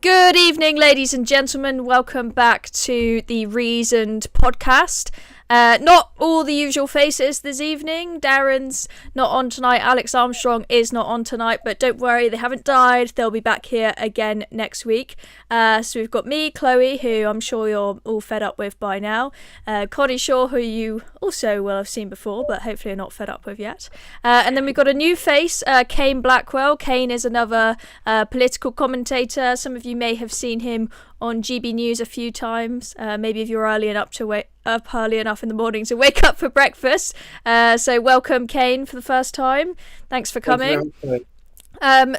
Good evening, ladies and gentlemen. Welcome back to the Reasoned podcast. Not all the usual faces this evening. Darren's not on tonight. Alex Armstrong is not on tonight, but don't worry, they haven't died. They'll be back here again next week. So we've got me, Chloe, who I'm sure you're all fed up with by now. Connie Shaw, who you also will have seen before, but hopefully you're not fed up with yet. And then we've got a new face, Kane Blackwell. Kane is another political commentator. Some of you may have seen him on GB News a few times. Maybe if you're early enough up early enough in the morning to wake up for breakfast. So welcome, Kane, for the first time. Thanks for coming.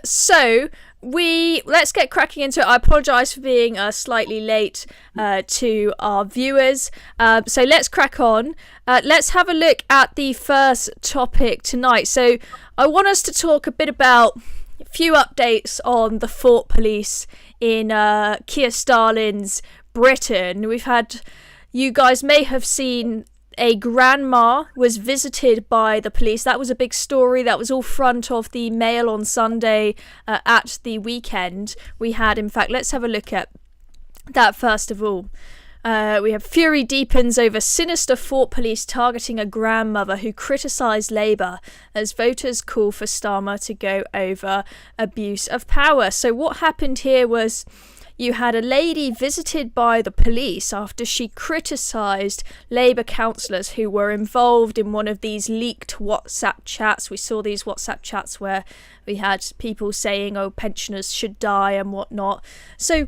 So let's get cracking into it. I apologise for being slightly late to our viewers. So let's crack on. Let's have a look at the first topic tonight. So I want us to talk a bit about a few updates on the Thought Police in Keir Starmer's Britain. You guys may have seen a grandma was visited by the police. That was a big story. That was all front of the Mail on Sunday at the weekend. In fact, let's have a look at that first of all. We have fury deepens over sinister Thought Police targeting a grandmother who criticised Labour as voters call for Starmer to go over abuse of power. So what happened here was you had a lady visited by the police after she criticised Labour councillors who were involved in one of these leaked WhatsApp chats. We saw these WhatsApp chats where we had people saying, pensioners should die and whatnot. So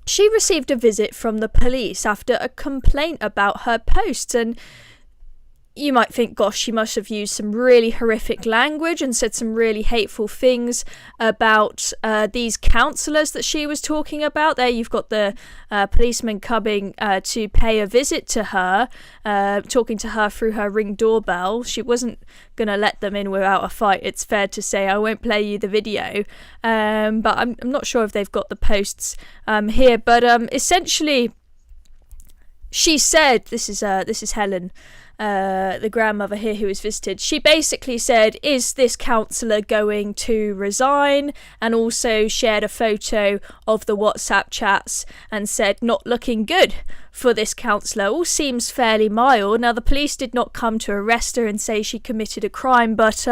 she received a visit from the police after a complaint about her posts, and you might think, gosh, she must have used some really horrific language and said some really hateful things about these councillors that she was talking about. There you've got the policeman coming to pay a visit to her, talking to her through her Ring doorbell. She wasn't going to let them in without a fight, it's fair to say. I won't play you the video, but I'm not sure if they've got the posts here. But essentially, she said, this is Helen, the grandmother here who was visited. She basically said, is this councillor going to resign? And also shared a photo of the WhatsApp chats and said, not looking good for this councillor. All seems fairly mild. Now, the police did not come to arrest her and say she committed a crime, but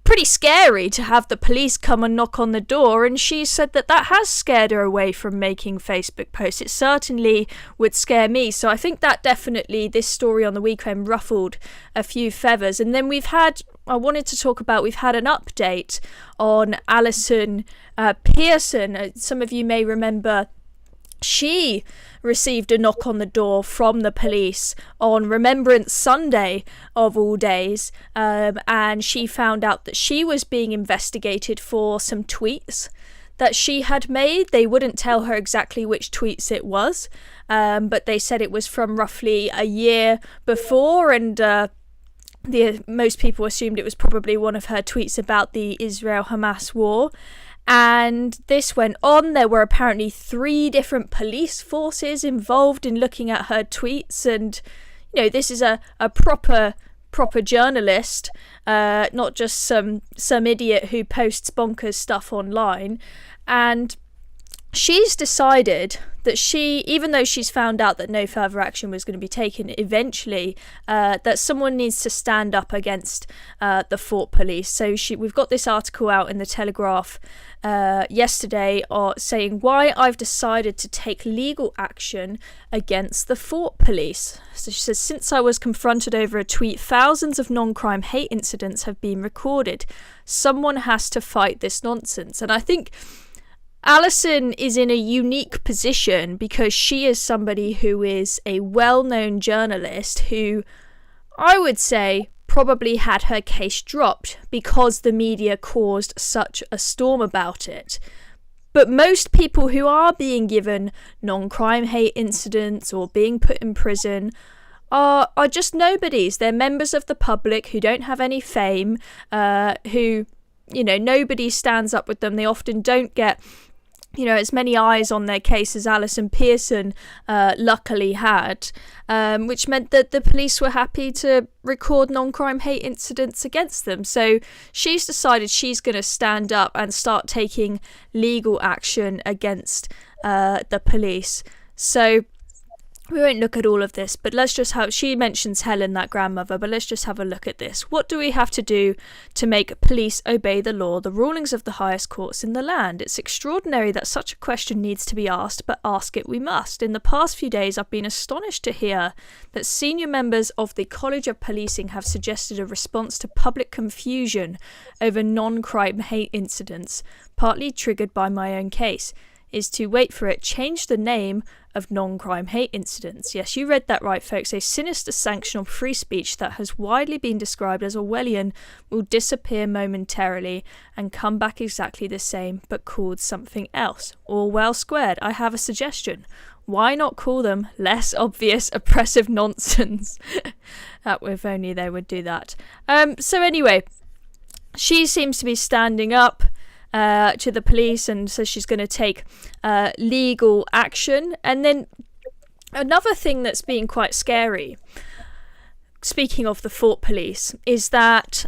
pretty scary to have the police come and knock on the door, and she said that has scared her away from making Facebook posts. It certainly would scare me. So I think that definitely, this story on the weekend ruffled a few feathers. And then we've had an update on Alison Pearson. Some of you may remember she received a knock on the door from the police on Remembrance Sunday of all days, and she found out that she was being investigated for some tweets that she had made. They wouldn't tell her exactly which tweets it was, but they said it was from roughly a year before, and most people assumed it was probably one of her tweets about the Israel-Hamas war. And this went on. There were apparently 3 different police forces involved in looking at her tweets, and this is a proper journalist, not just some idiot who posts bonkers stuff online. And she's decided that even though she's found out that no further action was going to be taken eventually, that someone needs to stand up against the Thought Police. So we've got this article out in the Telegraph yesterday saying why I've decided to take legal action against the Thought Police. So she says, since I was confronted over a tweet, thousands of non-crime hate incidents have been recorded. Someone has to fight this nonsense. And I think Alison is in a unique position because she is somebody who is a well-known journalist who, I would say, probably had her case dropped because the media caused such a storm about it. But most people who are being given non-crime hate incidents or being put in prison are just nobodies. They're members of the public who don't have any fame, who, nobody stands up with them. They often don't get as many eyes on their case as Alison Pearson luckily had, which meant that the police were happy to record non-crime hate incidents against them. So she's decided she's going to stand up and start taking legal action against the police. So we won't look at all of this, but let's just she mentions Helen, that grandmother, but let's just have a look at this. What do we have to do to make police obey the law, the rulings of the highest courts in the land? It's extraordinary that such a question needs to be asked, but ask it we must. In the past few days, I've been astonished to hear that senior members of the College of Policing have suggested a response to public confusion over non-crime hate incidents, partly triggered by my own case, is to, wait for it, change the name of non-crime hate incidents. Yes, you read that right, folks. A sinister sanction of free speech that has widely been described as Orwellian will disappear momentarily and come back exactly the same, but called something else. Orwell squared. I have a suggestion. Why not call them less obvious oppressive nonsense? If only they would do that. So anyway, she seems to be standing up to the police and says she's going to take legal action. And then another thing that's been quite scary, speaking of the Fort Police, is that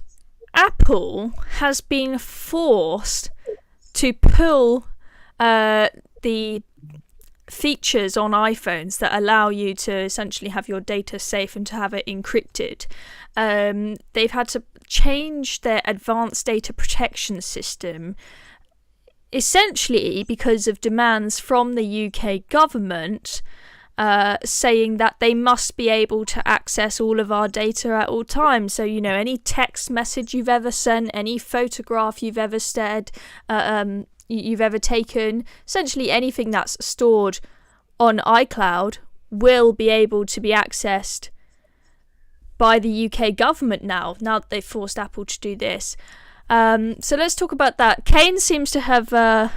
Apple has been forced to pull the features on iPhones that allow you to essentially have your data safe and to have it encrypted. They've had to change their advanced data protection system, essentially because of demands from the UK government saying that they must be able to access all of our data at all times. So, any text message you've ever sent, any photograph you've ever you've ever taken, essentially anything that's stored on iCloud will be able to be accessed by the UK government now that they've forced Apple to do this. So let's talk about that. Kane seems to have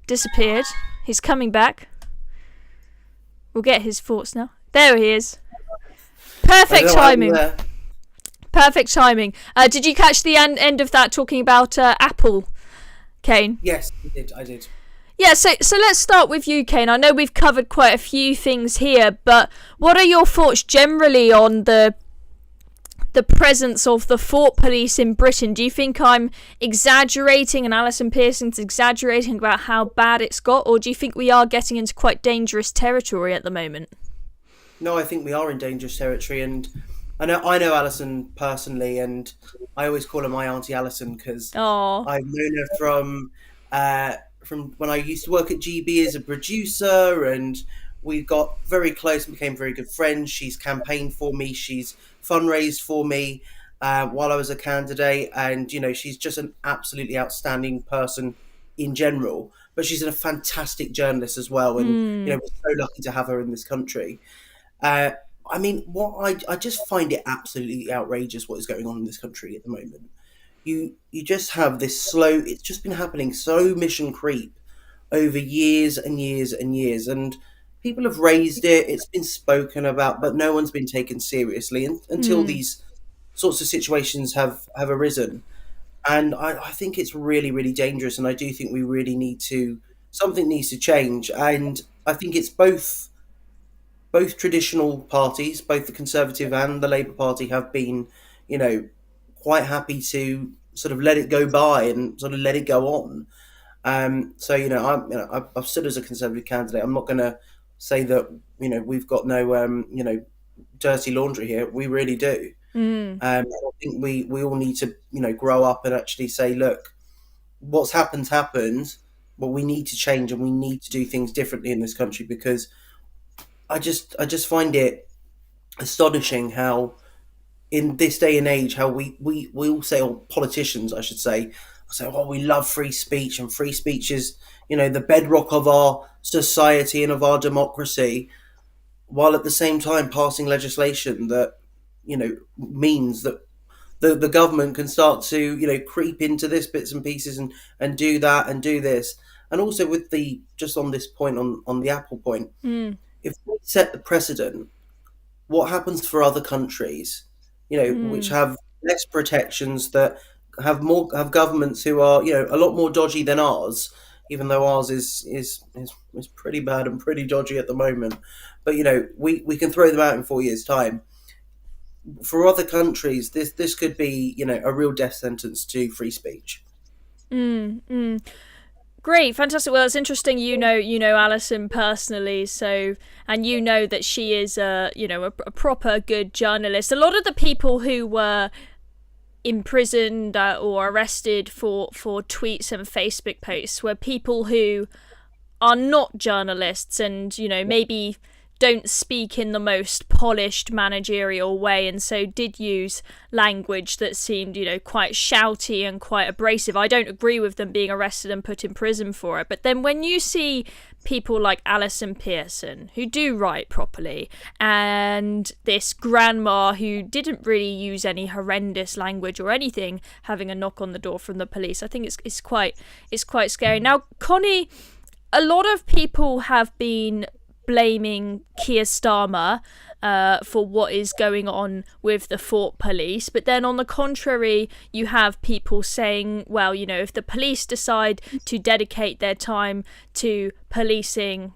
disappeared. He's coming back. We'll get his thoughts now. There he is. Perfect timing. Perfect timing. Did you catch the end of that talking about Apple, Kane? Yes, I did. Yeah, so let's start with you, Kane. I know we've covered quite a few things here, but what are your thoughts generally on the presence of the Fort Police in Britain? Do you think I'm exaggerating and Alison Pearson's exaggerating about how bad it's got, or do you think we are getting into quite dangerous territory at the moment? No, I think we are in dangerous territory, and I know Alison personally, and I always call her my Auntie Alison because I've known her from when I used to work at GB as a producer, and we got very close and became very good friends. She's campaigned for me, she's fundraised for me while I was a candidate, and she's just an absolutely outstanding person in general, but she's a fantastic journalist as well, and we're so lucky to have her in this country. I just find it absolutely outrageous what is going on in this country at the moment. You just have this it's just been happening, so mission creep over years and years and years, and people have raised it, it's been spoken about, but no one's been taken seriously until these sorts of situations have arisen. And I think it's really, really dangerous, and I do think we really something needs to change. And I think it's both traditional parties, both the Conservative and the Labour Party, have been, quite happy to sort of let it go by and sort of let it go on. I've stood as a Conservative candidate. I'm not going to say that we've got no dirty laundry here. We really do. I think we all need to grow up and actually say, look, what's happened, but we need to change and we need to do things differently in this country, because I just find it astonishing how in this day and age how we all say, or politicians I should say, we love free speech, and free speech is the bedrock of our society and of our democracy, while at the same time passing legislation that means that the government can start to creep into this bits and pieces and do that and do this. And also with just on this point on the Apple point, if we set the precedent, what happens for other countries which have less protections, that have governments who are a lot more dodgy than ours, even though ours is pretty bad and pretty dodgy at the moment. But we can throw them out in 4 years' time. For other countries, this could be a real death sentence to free speech. Great, fantastic. Well, it's interesting. You know Alison personally, so and you know that she is a proper good journalist. A lot of the people who were imprisoned or arrested for tweets and Facebook posts were people who are not journalists and maybe don't speak in the most polished managerial way, and so did use language that seemed quite shouty and quite abrasive. I don't agree with them being arrested and put in prison for it, but then when you see people like Alison Pearson who do write properly, and this grandma who didn't really use any horrendous language or anything having a knock on the door from the police, I think it's quite scary. Now, Connie, a lot of people have been blaming Keir Starmer for what is going on with the Fort Police, but then on the contrary you have people saying, well, if the police decide to dedicate their time to policing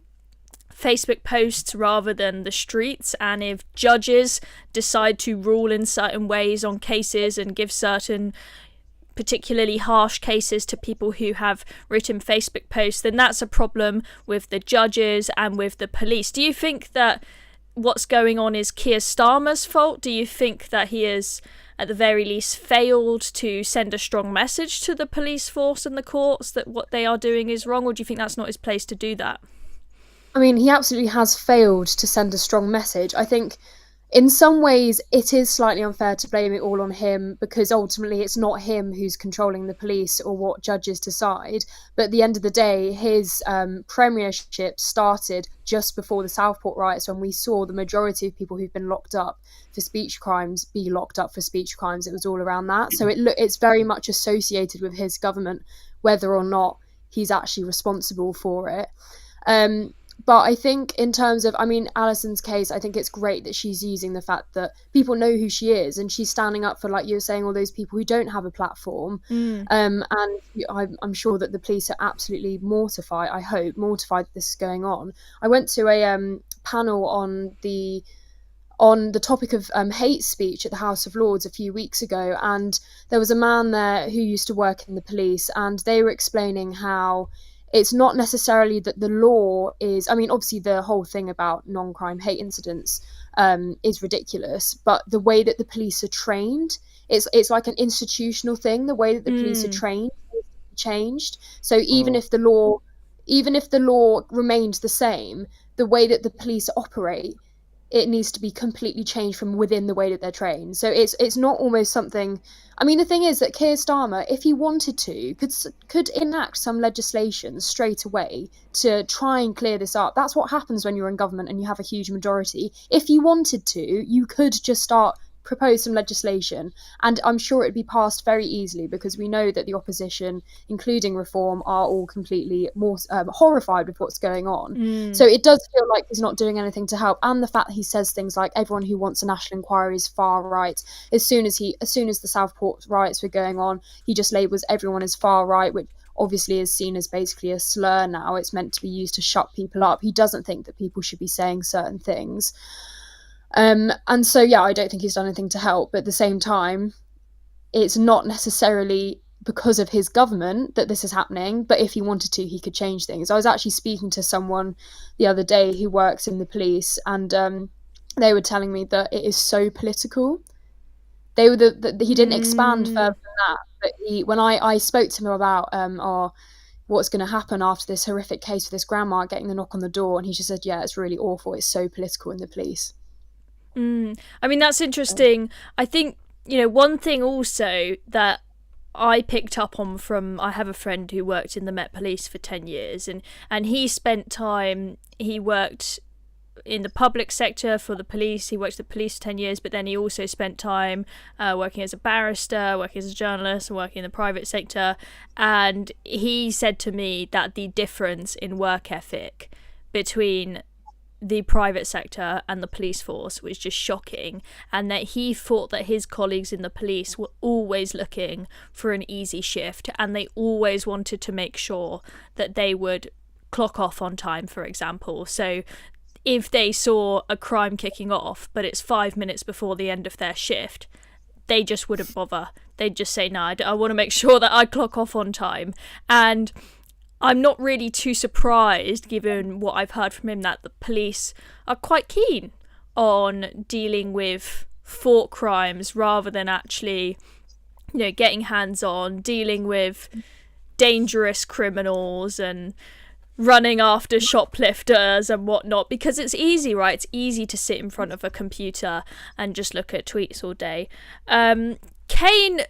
Facebook posts rather than the streets, and if judges decide to rule in certain ways on cases and give certain particularly harsh cases to people who have written Facebook posts, then that's a problem with the judges and with the police. Do you think that what's going on is Keir Starmer's fault? Do you think that he has, at the very least, failed to send a strong message to the police force and the courts that what they are doing is wrong, or do you think that's not his place to do that? I mean, he absolutely has failed to send a strong message. I think in some ways, it is slightly unfair to blame it all on him, because ultimately it's not him who's controlling the police or what judges decide. But at the end of the day, his premiership started just before the Southport riots, when we saw the majority of people who've been locked up for speech crimes be locked up for speech crimes. It was all around that. So it's very much associated with his government, whether or not he's actually responsible for it. But I think in terms of, Alison's case, I think it's great that she's using the fact that people know who she is, and she's standing up for, like you were saying, all those people who don't have a platform. And I'm sure that the police are absolutely mortified that this is going on. I went to a panel on the topic of hate speech at the House of Lords a few weeks ago, and there was a man there who used to work in the police, and they were explaining how it's not necessarily that the law is, obviously the whole thing about non-crime hate incidents is ridiculous, but the way that the police are trained, it's like an institutional thing. The way that the police are trained is changed. So even if the law remains the same, the way that the police operate, it needs to be completely changed from within the way that they're trained. So it's not almost something. The thing is that Keir Starmer, if he wanted to, could enact some legislation straight away to try and clear this up. That's what happens when you're in government and you have a huge majority. If you wanted to, you could just propose some legislation, and I'm sure it'd be passed very easily, because we know that the opposition, including Reform, are all completely more horrified with what's going on. So it does feel like he's not doing anything to help, and the fact that he says things like everyone who wants a national inquiry is far right. As soon as the Southport riots were going on, he just labels everyone as far right, which obviously is seen as basically a slur now. It's meant to be used to shut people up. He doesn't think that people should be saying certain things. And so, I don't think he's done anything to help. But at the same time, it's not necessarily because of his government that this is happening. But if he wanted to, he could change things. I was actually speaking to someone the other day who works in the police, and they were telling me that it is so political. He didn't expand further than that. But when I spoke to him about what's going to happen after this horrific case with this grandma getting the knock on the door, and he just said, yeah, it's really awful. It's so political in the police. That's interesting. I think, one thing also that I picked up on from, I have a friend who worked in the Met Police for 10 years, and he worked in the public sector for the police. He worked at the police for 10 years, but then he also spent time working as a barrister, working as a journalist, and working in the private sector. And he said to me that the difference in work ethic between the private sector and the police force was just shocking, and that he thought that his colleagues in the police were always looking for an easy shift, and they always wanted to make sure that they would clock off on time, for example. So if they saw a crime kicking off but it's 5 minutes before the end of their shift, they just wouldn't bother. They'd just say, no, I want to make sure that I clock off on time. And I'm not really too surprised, given what I've heard from him, that the police are quite keen on dealing with thought crimes rather than actually, getting hands-on, dealing with dangerous criminals and running after shoplifters and whatnot, because it's easy, right? It's easy to sit in front of a computer and just look at tweets all day. Kane,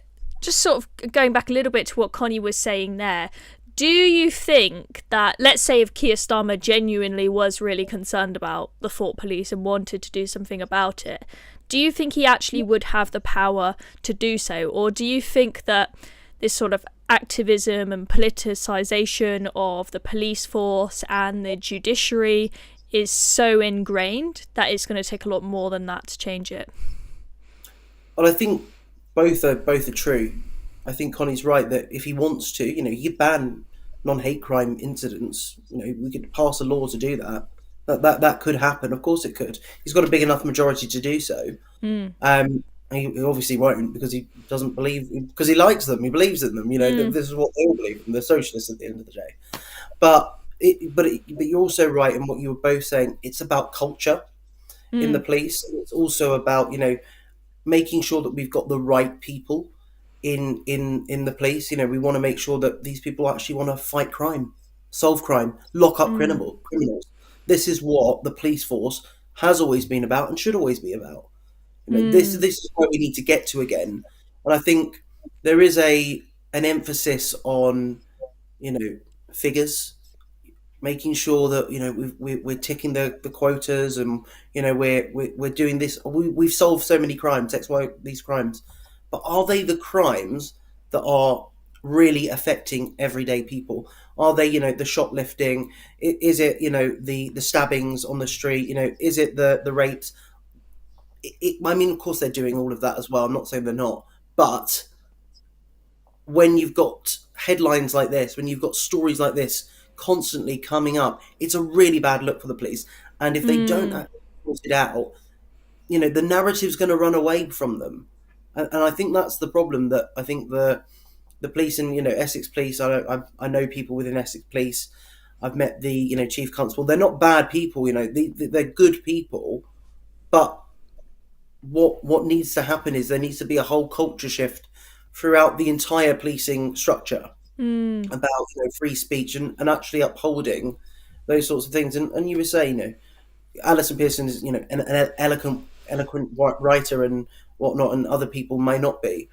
just sort of going back a little bit to what Connie was saying there, do you think that, let's say if Keir Starmer genuinely was really concerned about the thought police and wanted to do something about it, do you think he actually would have the power to do so? Or do you think that this sort of activism and politicisation of the police force and the judiciary is so ingrained that it's going to take a lot more than that to change it? Well, I think both are true. I think Connie's right that if he wants to, he could ban non-hate crime incidents. We could pass a law to do that. That could happen. Of course it could. He's got a big enough majority to do so. He obviously won't, because he doesn't believe, because he likes them, he believes in them. This is what they all believe in. They're socialists at the end of the day. But you're also right in what you were both saying. It's about culture in the police. It's also about making sure that we've got the right people in the police. We want to make sure that these people actually want to fight crime, solve crime, lock up criminals. This is what the police force has always been about and should always be about. This is where we need to get to again. And I think there is an emphasis on figures, making sure that we're ticking the quotas, and we're doing this. We've solved so many crimes, these crimes, but are they the crimes that are really affecting everyday people? Are they the shoplifting? Is it the stabbings on the street? Is it the rapes? Of course they're doing all of that as well. I'm not saying they're not, but when you've got headlines like this, when you've got stories like this constantly coming up, it's a really bad look for the police. And if they don't actually sort it out, the narrative's going to run away from them. And I think that's the problem. That I think the police and Essex Police. I know people within Essex Police. I've met the chief constable. They're not bad people. They're good people, but what needs to happen is there needs to be a whole culture shift throughout the entire policing structure about free speech and actually upholding those sorts of things. And you were saying, Alison Pearson is an eloquent writer and whatnot, and other people may not be.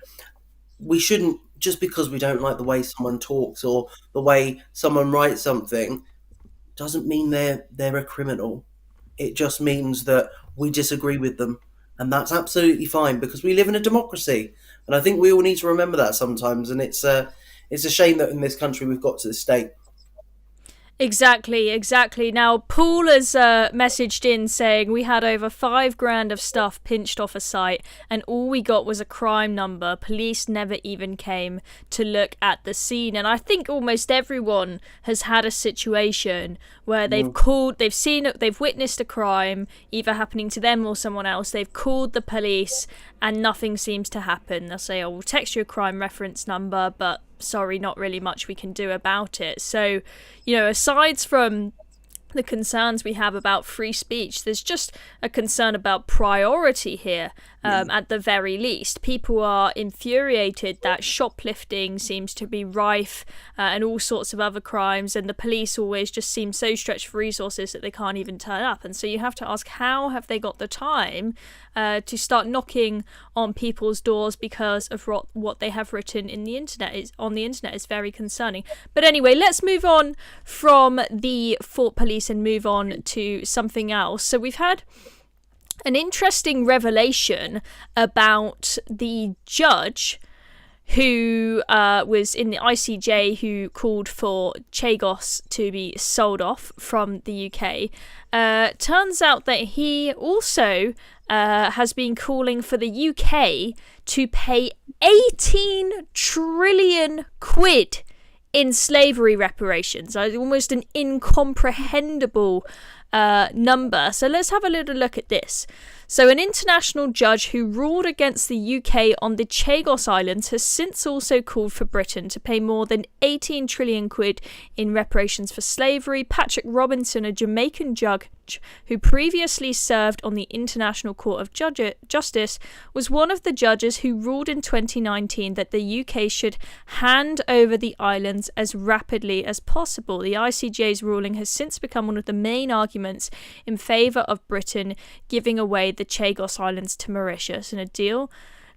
We shouldn't, just because we don't like the way someone talks or the way someone writes something, doesn't mean they're a criminal. It just means that we disagree with them. And that's absolutely fine, because we live in a democracy. And I think we all need to remember that sometimes. And it's a shame that in this country we've got to this state. Exactly. Now, Paul has messaged in saying we had over $5,000 of stuff pinched off a site and all we got was a crime number. Police never even came to look at the scene. And I think almost everyone has had a situation where they've they've witnessed a crime, either happening to them or someone else. They've called the police and nothing seems to happen. They'll say, we'll text you a crime reference number, but sorry, not really much we can do about it. So, aside from the concerns we have about free speech, there's just a concern about priority here, at the very least. People are infuriated that shoplifting seems to be rife and all sorts of other crimes, and the police always just seem so stretched for resources that they can't even turn up. And so you have to ask, how have they got the time to start knocking on people's doors because of what they have written on the internet is very concerning. But anyway, let's move on from the Fort Police and move on to something else. So we've had an interesting revelation about the judge who was in the ICJ, who called for Chagos to be sold off from the UK. Turns out that he also has been calling for the UK to pay 18 trillion quid in slavery reparations. Almost an incomprehensible number. So let's have a little look at this. So an international judge who ruled against the UK on the Chagos Islands has since also called for Britain to pay more than 18 trillion quid in reparations for slavery. Patrick Robinson, a Jamaican judge who previously served on the International Court of Justice, was one of the judges who ruled in 2019 that the UK should hand over the islands as rapidly as possible. The ICJ's ruling has since become one of the main arguments in favour of Britain giving away the Chagos Islands to Mauritius in a deal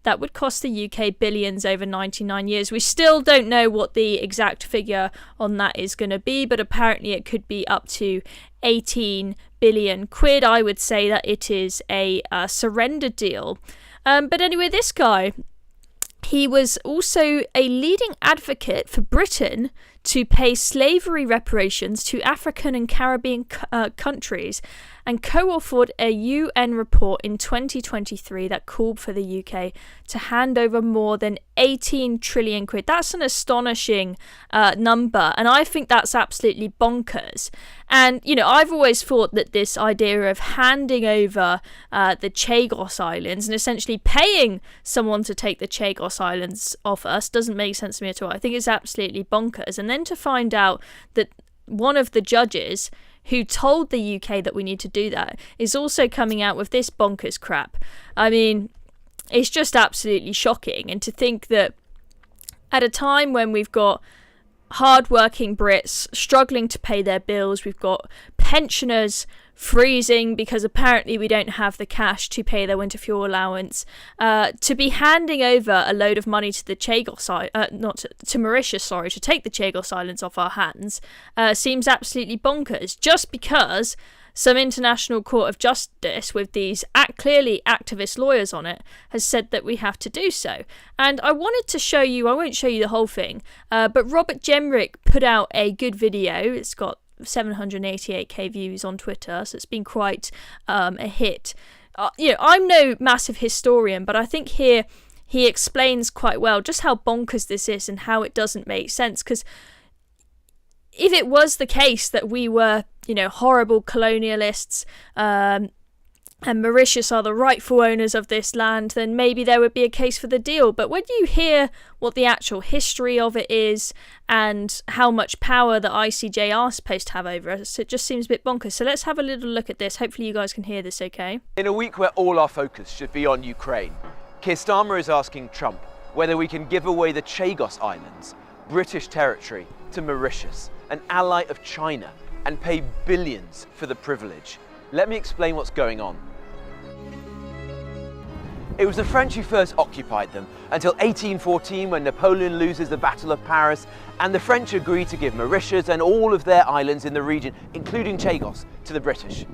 that would cost the UK billions over 99 years. We still don't know what the exact figure on that is going to be, but apparently it could be up to 18 billion quid. I would say that it is a surrender deal. But anyway, this guy, he was also a leading advocate for Britain to pay slavery reparations to African and Caribbean countries, and co-authored a UN report in 2023 that called for the UK to hand over more than 18 trillion quid. That's an astonishing number, and I think that's absolutely bonkers. And, you know, I've always thought that this idea of handing over the Chagos Islands and essentially paying someone to take the Chagos Islands off us doesn't make sense to me at all. I think it's absolutely bonkers. And then to find out that one of the judges who told the UK that we need to do that is also coming out with this bonkers crap. I mean, it's just absolutely shocking. And to think that at a time when we've got hard-working Brits struggling to pay their bills, we've got pensioners freezing because apparently we don't have the cash to pay their winter fuel allowance, to be handing over a load of money to the Chagos to Mauritius, to take the Chagos Islands off our hands, seems absolutely bonkers, just because some international court of justice with these clearly activist lawyers on it has said that we have to do so. And I wanted to show you, I won't show you the whole thing, but Robert Jemrick put out a good video. It's got 788k views on Twitter, so it's been quite a hit. I'm no massive historian, but I think here he explains quite well just how bonkers this is and how it doesn't make sense. Because if it was the case that we were, horrible colonialists, and Mauritius are the rightful owners of this land, then maybe there would be a case for the deal. But when you hear what the actual history of it is and how much power the ICJ are supposed to have over us, it just seems a bit bonkers. So let's have a little look at this. Hopefully you guys can hear this okay. In a week where all our focus should be on Ukraine, Keir Starmer is asking Trump whether we can give away the Chagos Islands, British territory, to Mauritius, an ally of China, and pay billions for the privilege. Let me explain what's going on. It was the French who first occupied them until 1814, when Napoleon loses the Battle of Paris, and the French agree to give Mauritius and all of their islands in the region, including Chagos, to the British.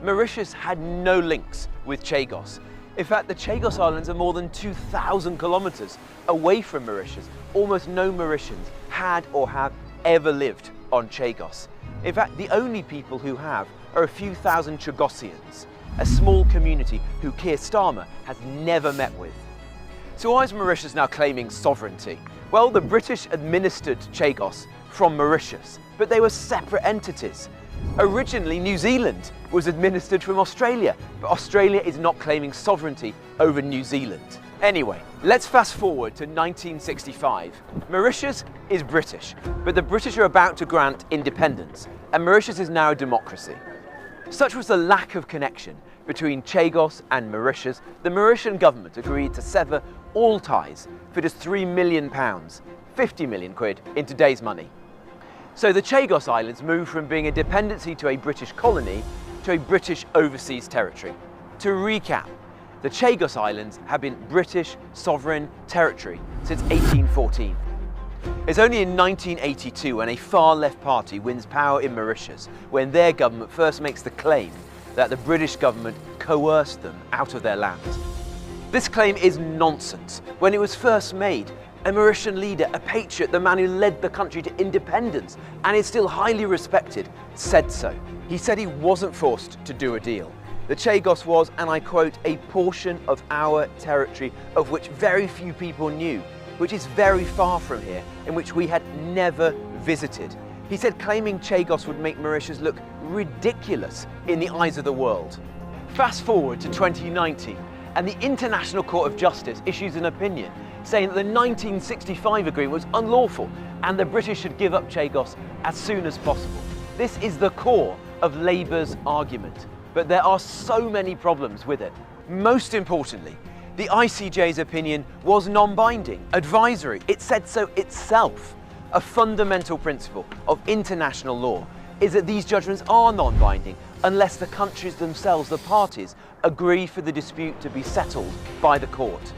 Mauritius had no links with Chagos. In fact, the Chagos Islands are more than 2,000 kilometers away from Mauritius. Almost no Mauritians had or have ever lived on Chagos. In fact, the only people who have are a few thousand Chagosians, a small community who Keir Starmer has never met with. So why is Mauritius now claiming sovereignty? Well, the British administered Chagos from Mauritius, but they were separate entities. Originally, New Zealand was administered from Australia, but Australia is not claiming sovereignty over New Zealand. Anyway, let's fast forward to 1965. Mauritius is British, but the British are about to grant independence, and Mauritius is now a democracy. Such was the lack of connection between Chagos and Mauritius, the Mauritian government agreed to sever all ties for just £3 million, 50 million quid in today's money. So the Chagos Islands moved from being a dependency to a British colony to a British overseas territory. To recap, the Chagos Islands have been British sovereign territory since 1814. It's only in 1982 when a far-left party wins power in Mauritius, when their government first makes the claim that the British government coerced them out of their land. This claim is nonsense. When it was first made, a Mauritian leader, a patriot, the man who led the country to independence and is still highly respected, said so. He said he wasn't forced to do a deal. The Chagos was, and I quote, a portion of our territory of which very few people knew, which is very far from here, in which we had never visited. He said claiming Chagos would make Mauritius look ridiculous in the eyes of the world. Fast forward to 2019, and the International Court of Justice issues an opinion saying that the 1965 agreement was unlawful and the British should give up Chagos as soon as possible. This is the core of Labour's argument, but there are so many problems with it. Most importantly, the ICJ's opinion was non-binding, advisory. It said so itself. A fundamental principle of international law is that these judgments are non-binding unless the countries themselves, the parties, agree for the dispute to be settled by the court.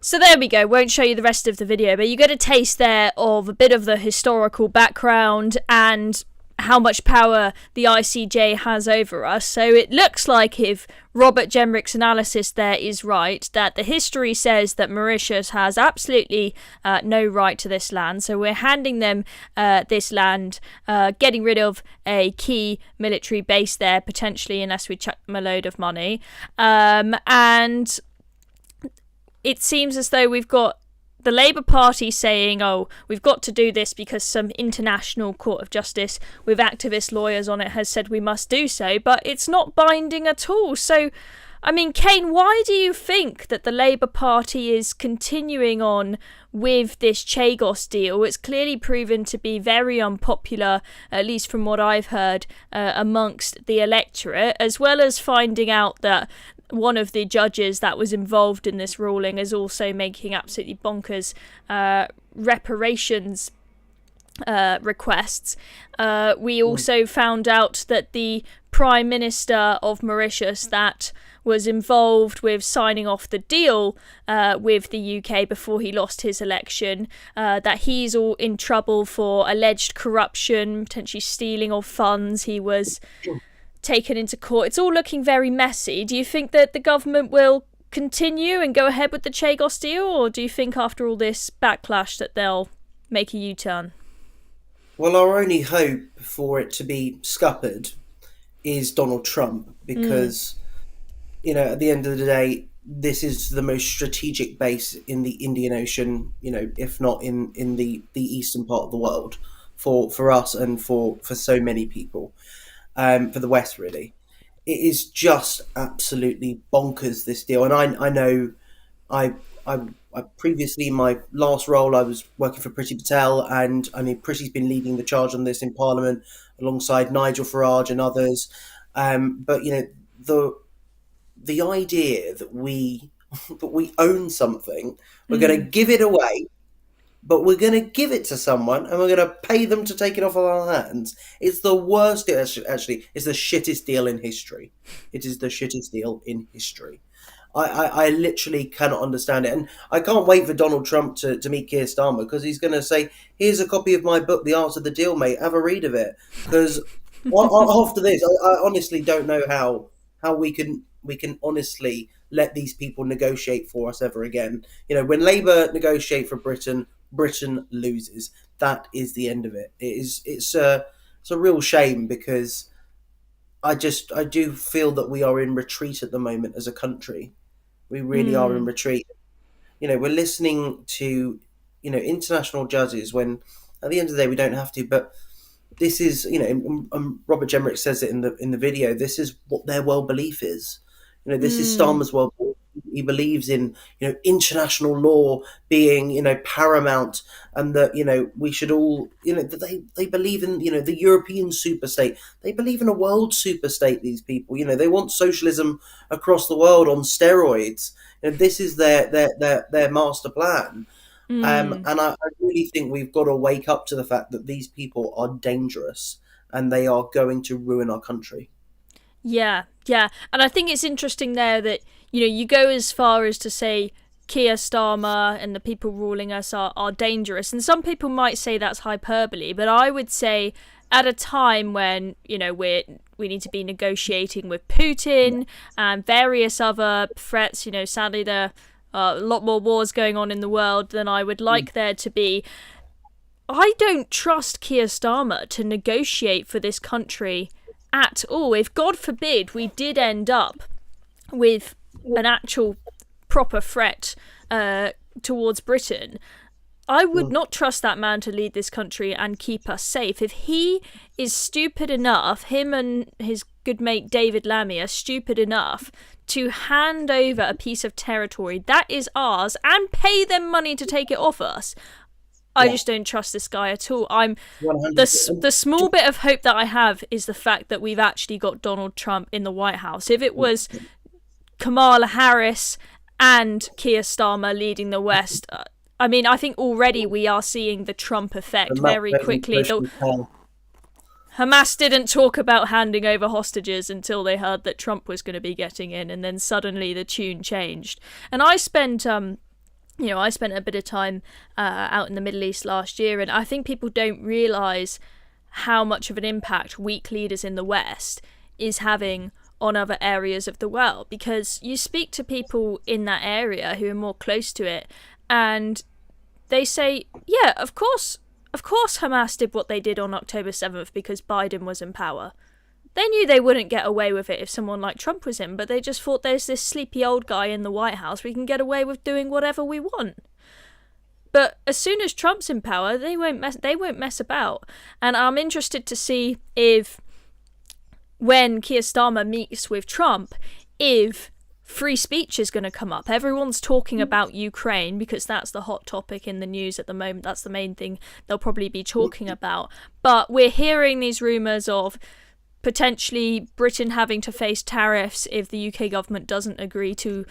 So there we go, won't show you the rest of the video, but you get a taste there of a bit of the historical background and how much power the ICJ has over us. So it looks like, if Robert Jenrick's analysis there is right, that the history says that Mauritius has absolutely no right to this land. So we're handing them this land, getting rid of a key military base there, potentially, unless we chuck them a load of money. And it seems as though we've got the Labour Party saying, oh, we've got to do this because some international court of justice with activist lawyers on it has said we must do so, but it's not binding at all. So, I mean, Kane, why do you think that the Labour Party is continuing on with this Chagos deal? It's clearly proven to be very unpopular, at least from what I've heard, amongst the electorate, as well as finding out that one of the judges that was involved in this ruling is also making absolutely bonkers reparations requests. We also found out that the Prime Minister of Mauritius that was involved with signing off the deal with the UK before he lost his election, that he's all in trouble for alleged corruption, potentially stealing of funds. He was taken into court. It's all looking very messy. Do you think that the government will continue and go ahead with the Chagos deal, or do you think after all this backlash that they'll make a U-turn? Well, our only hope for it to be scuppered is Donald Trump, because, you know, at the end of the day, this is the most strategic base in the Indian Ocean, you know, if not in the eastern part of the world for us and for so many people. For the West, really. It is just absolutely bonkers, this deal. And I know I previously, in my last role, I was working for Priti Patel, and I mean, Priti's been leading the charge on this in Parliament alongside Nigel Farage and others. But, you know, the idea that we own something, we're going to give it away, but we're going to give it to someone and we're going to pay them to take it off of our hands. It's the worst deal. Actually, it's the shittest deal in history. It is the shittest deal in history. I literally cannot understand it. And I can't wait for Donald Trump to meet Keir Starmer, because he's going to say, here's a copy of my book, The Art of the Deal, mate. Have a read of it. Because after this, I honestly don't know how we can honestly let these people negotiate for us ever again. You know, when Labour negotiate for Britain loses. That is the end of it. It's a real shame, because I do feel that we are in retreat at the moment as a country. We really are in retreat. You know, we're listening to, you know, international judges when at the end of the day we don't have to, but this is, you know, and Robert Jenrick says it in the video, this is what their world belief is. You know, this is Starmer's world belief. He believes in, you know, international law being, you know, paramount, and that, you know, we should all, you know, they believe in, you know, the European superstate. They believe in a world superstate, these people. You know, they want socialism across the world on steroids. You know, this is their master plan. And I really think we've got to wake up to the fact that these people are dangerous and they are going to ruin our country. Yeah. And I think it's interesting there that, you know, you go as far as to say Keir Starmer and the people ruling us are dangerous. And some people might say that's hyperbole, but I would say at a time when, you know, we're we need to be negotiating with Putin and various other threats. Sadly, there are a lot more wars going on in the world than I would like there to be. I don't trust Keir Starmer to negotiate for this country at all. If, God forbid, we did end up with an actual proper threat towards Britain, I would not trust that man to lead this country and keep us safe. If he is stupid enough, him and his good mate David Lammy are stupid enough to hand over a piece of territory that is ours and pay them money to take it off us, I just don't trust this guy at all. The small bit of hope that I have is the fact that we've actually got Donald Trump in the White House. If it was Kamala Harris and Keir Starmer leading the West, I think already we are seeing the Trump effect very quickly. Hamas didn't talk about handing over hostages until they heard that Trump was going to be getting in, and then suddenly the tune changed. And I spent a bit of time out in the Middle East last year, and I think people don't realise how much of an impact weak leaders in the West is having on other areas of the world, because you speak to people in that area who are more close to it, and they say, yeah, of course Hamas did what they did on October 7th because Biden was in power. They knew they wouldn't get away with it if someone like Trump was in, but they just thought, there's this sleepy old guy in the White House, we can get away with doing whatever we want. But as soon as Trump's in power, they won't mess about. And I'm interested to see if, when Keir Starmer meets with Trump, if free speech is going to come up. Everyone's talking about Ukraine because that's the hot topic in the news at the moment. That's the main thing they'll probably be talking about. But we're hearing these rumours of potentially Britain having to face tariffs if the UK government doesn't agree to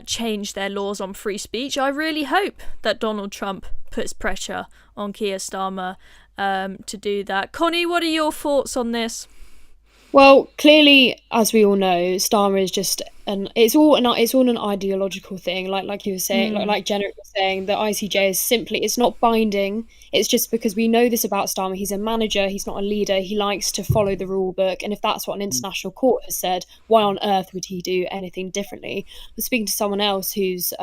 change their laws on free speech. I really hope that Donald Trump puts pressure on Keir Starmer to do that. Connie, what are your thoughts on this? Well, clearly, as we all know, Starmer is just it's all an ideological thing, like you were saying, like Jenna was saying, the ICJ is simply, it's not binding. It's just because we know this about Starmer. He's a manager, he's not a leader, he likes to follow the rule book, and if that's what an international court has said, why on earth would he do anything differently? I was speaking to someone else who's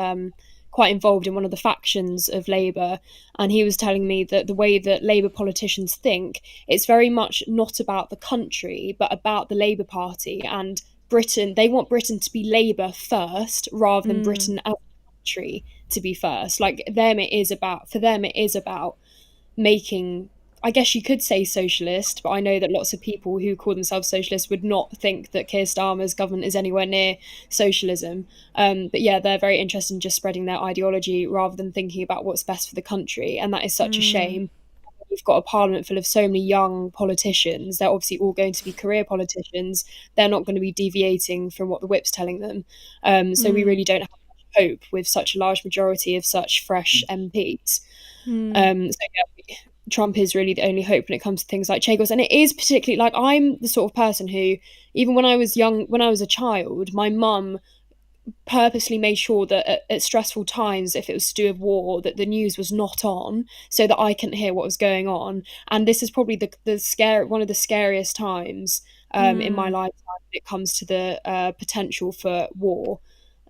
quite involved in one of the factions of Labour, and he was telling me that the way that Labour politicians think, it's very much not about the country but about the Labour Party and Britain. They want Britain to be Labour first rather than Britain as a country to be first. For them it is about making, I guess you could say socialist, but I know that lots of people who call themselves socialists would not think that Keir Starmer's government is anywhere near socialism. But yeah, they're very interested in just spreading their ideology rather than thinking about what's best for the country. And that is such a shame. We've got a parliament full of so many young politicians. They're obviously all going to be career politicians. They're not going to be deviating from what the whip's telling them. So we really don't have much hope with such a large majority of such fresh MPs. Trump is really the only hope when it comes to things like Chagos. And it is particularly, I'm the sort of person who, even when I was young, when I was a child, my mum purposely made sure that at stressful times, if it was to do with war, that the news was not on so that I couldn't hear what was going on. And this is probably one of the scariest times in my lifetime when it comes to the potential for war.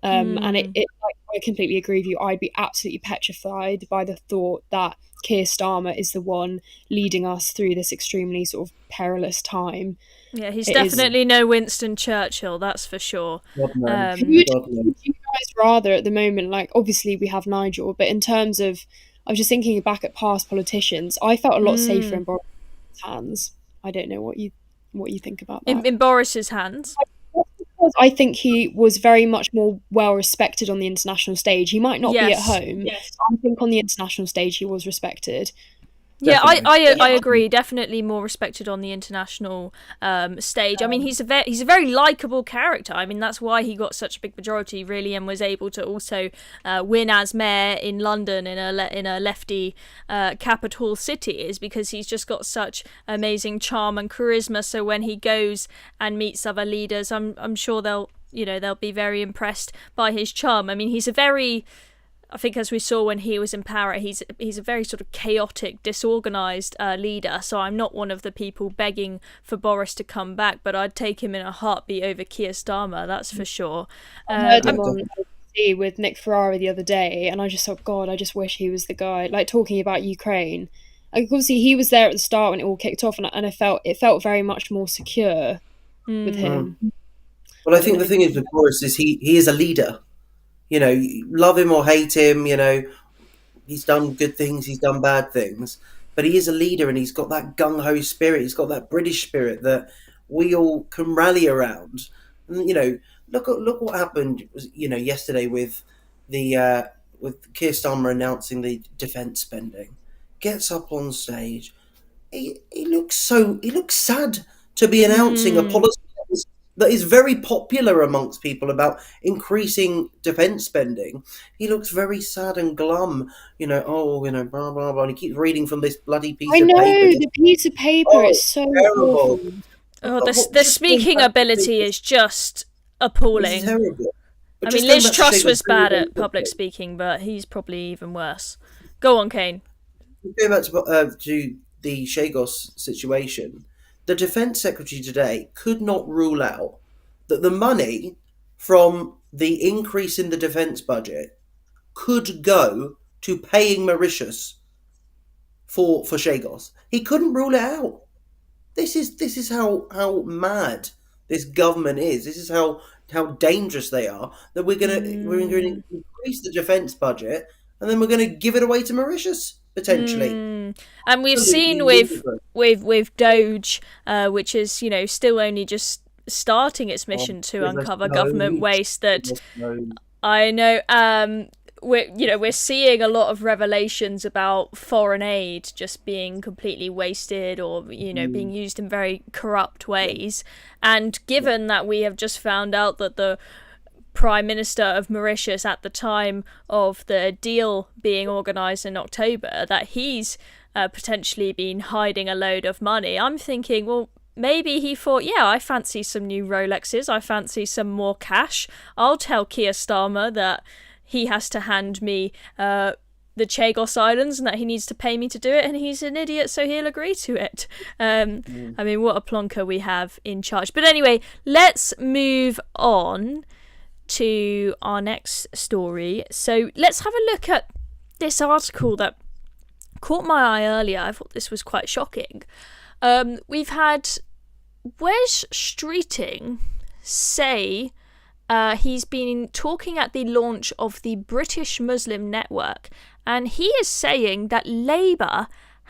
And I completely agree with you. I'd be absolutely petrified by the thought that Keir Starmer is the one leading us through this extremely sort of perilous time. Yeah, he's definitely no Winston Churchill, that's for sure. Would you guys rather at the moment, obviously we have Nigel, but in terms of, I was just thinking back at past politicians, I felt a lot safer in Boris's hands. I don't know what you think about that. In Boris's hands? I think he was very much more well respected on the international stage. He might not be at home. Yes. I think on the international stage he was respected. Yeah, I agree. Definitely more respected on the international stage. I mean, he's a very likable character. I mean, that's why he got such a big majority, really, and was able to also win as mayor in London in a lefty capital city, is because he's just got such amazing charm and charisma. So when he goes and meets other leaders, I'm sure they'll be very impressed by his charm. I mean, he's a very I think, as we saw when he was in power, he's a very sort of chaotic, disorganised leader. So I'm not one of the people begging for Boris to come back, but I'd take him in a heartbeat over Keir Starmer, that's for sure. I heard him on BBC with Nick Ferrari the other day, and I just thought, God, I just wish he was the guy. Like, talking about Ukraine, like, obviously he was there at the start when it all kicked off, and it felt very much more secure with him. Well, I think the thing is with Boris is he is a leader. You know, love him or hate him, you know, he's done good things, he's done bad things, but he is a leader and he's got that gung-ho spirit, he's got that British spirit that we all can rally around. And, you know, look what happened, you know, yesterday with with Keir Starmer announcing the defence spending. Gets up on stage, he looks sad to be announcing a policy that is very popular amongst people about increasing defence spending. He looks very sad and glum, you know, blah, blah, blah. And he keeps reading from this bloody piece of paper. I know, the piece of paper is so terrible. Oh, the speaking ability is just appalling. It's terrible. I mean, Liz Truss was bad at public speaking, but he's probably even worse. Go on, Kane. Going back to the Chagos situation, the Defence Secretary today could not rule out that the money from the increase in the defence budget could go to paying Mauritius for Chagos. He couldn't rule it out. This is how mad this government is. This is how dangerous they are, that we're going to increase the defence budget and then we're going to give it away to Mauritius. Potentially. And we've seen with Doge, which is, you know, still only just starting its mission to uncover government waste, that I know we're seeing a lot of revelations about foreign aid just being completely wasted or, you know, being used in very corrupt ways. And given that we have just found out that the Prime Minister of Mauritius at the time of the deal being organised in October, that he's potentially been hiding a load of money, I'm thinking, well, maybe he thought, yeah, I fancy some new Rolexes, I fancy some more cash, I'll tell Keir Starmer that he has to hand me the Chagos Islands and that he needs to pay me to do it, and he's an idiot, so he'll agree to it. I mean, what a plonker we have in charge. But anyway, let's move on to our next story. So let's have a look at this article that caught my eye earlier. I thought this was quite shocking. We've had Wes Streeting say he's been talking at the launch of the British Muslim Network, and he is saying that Labour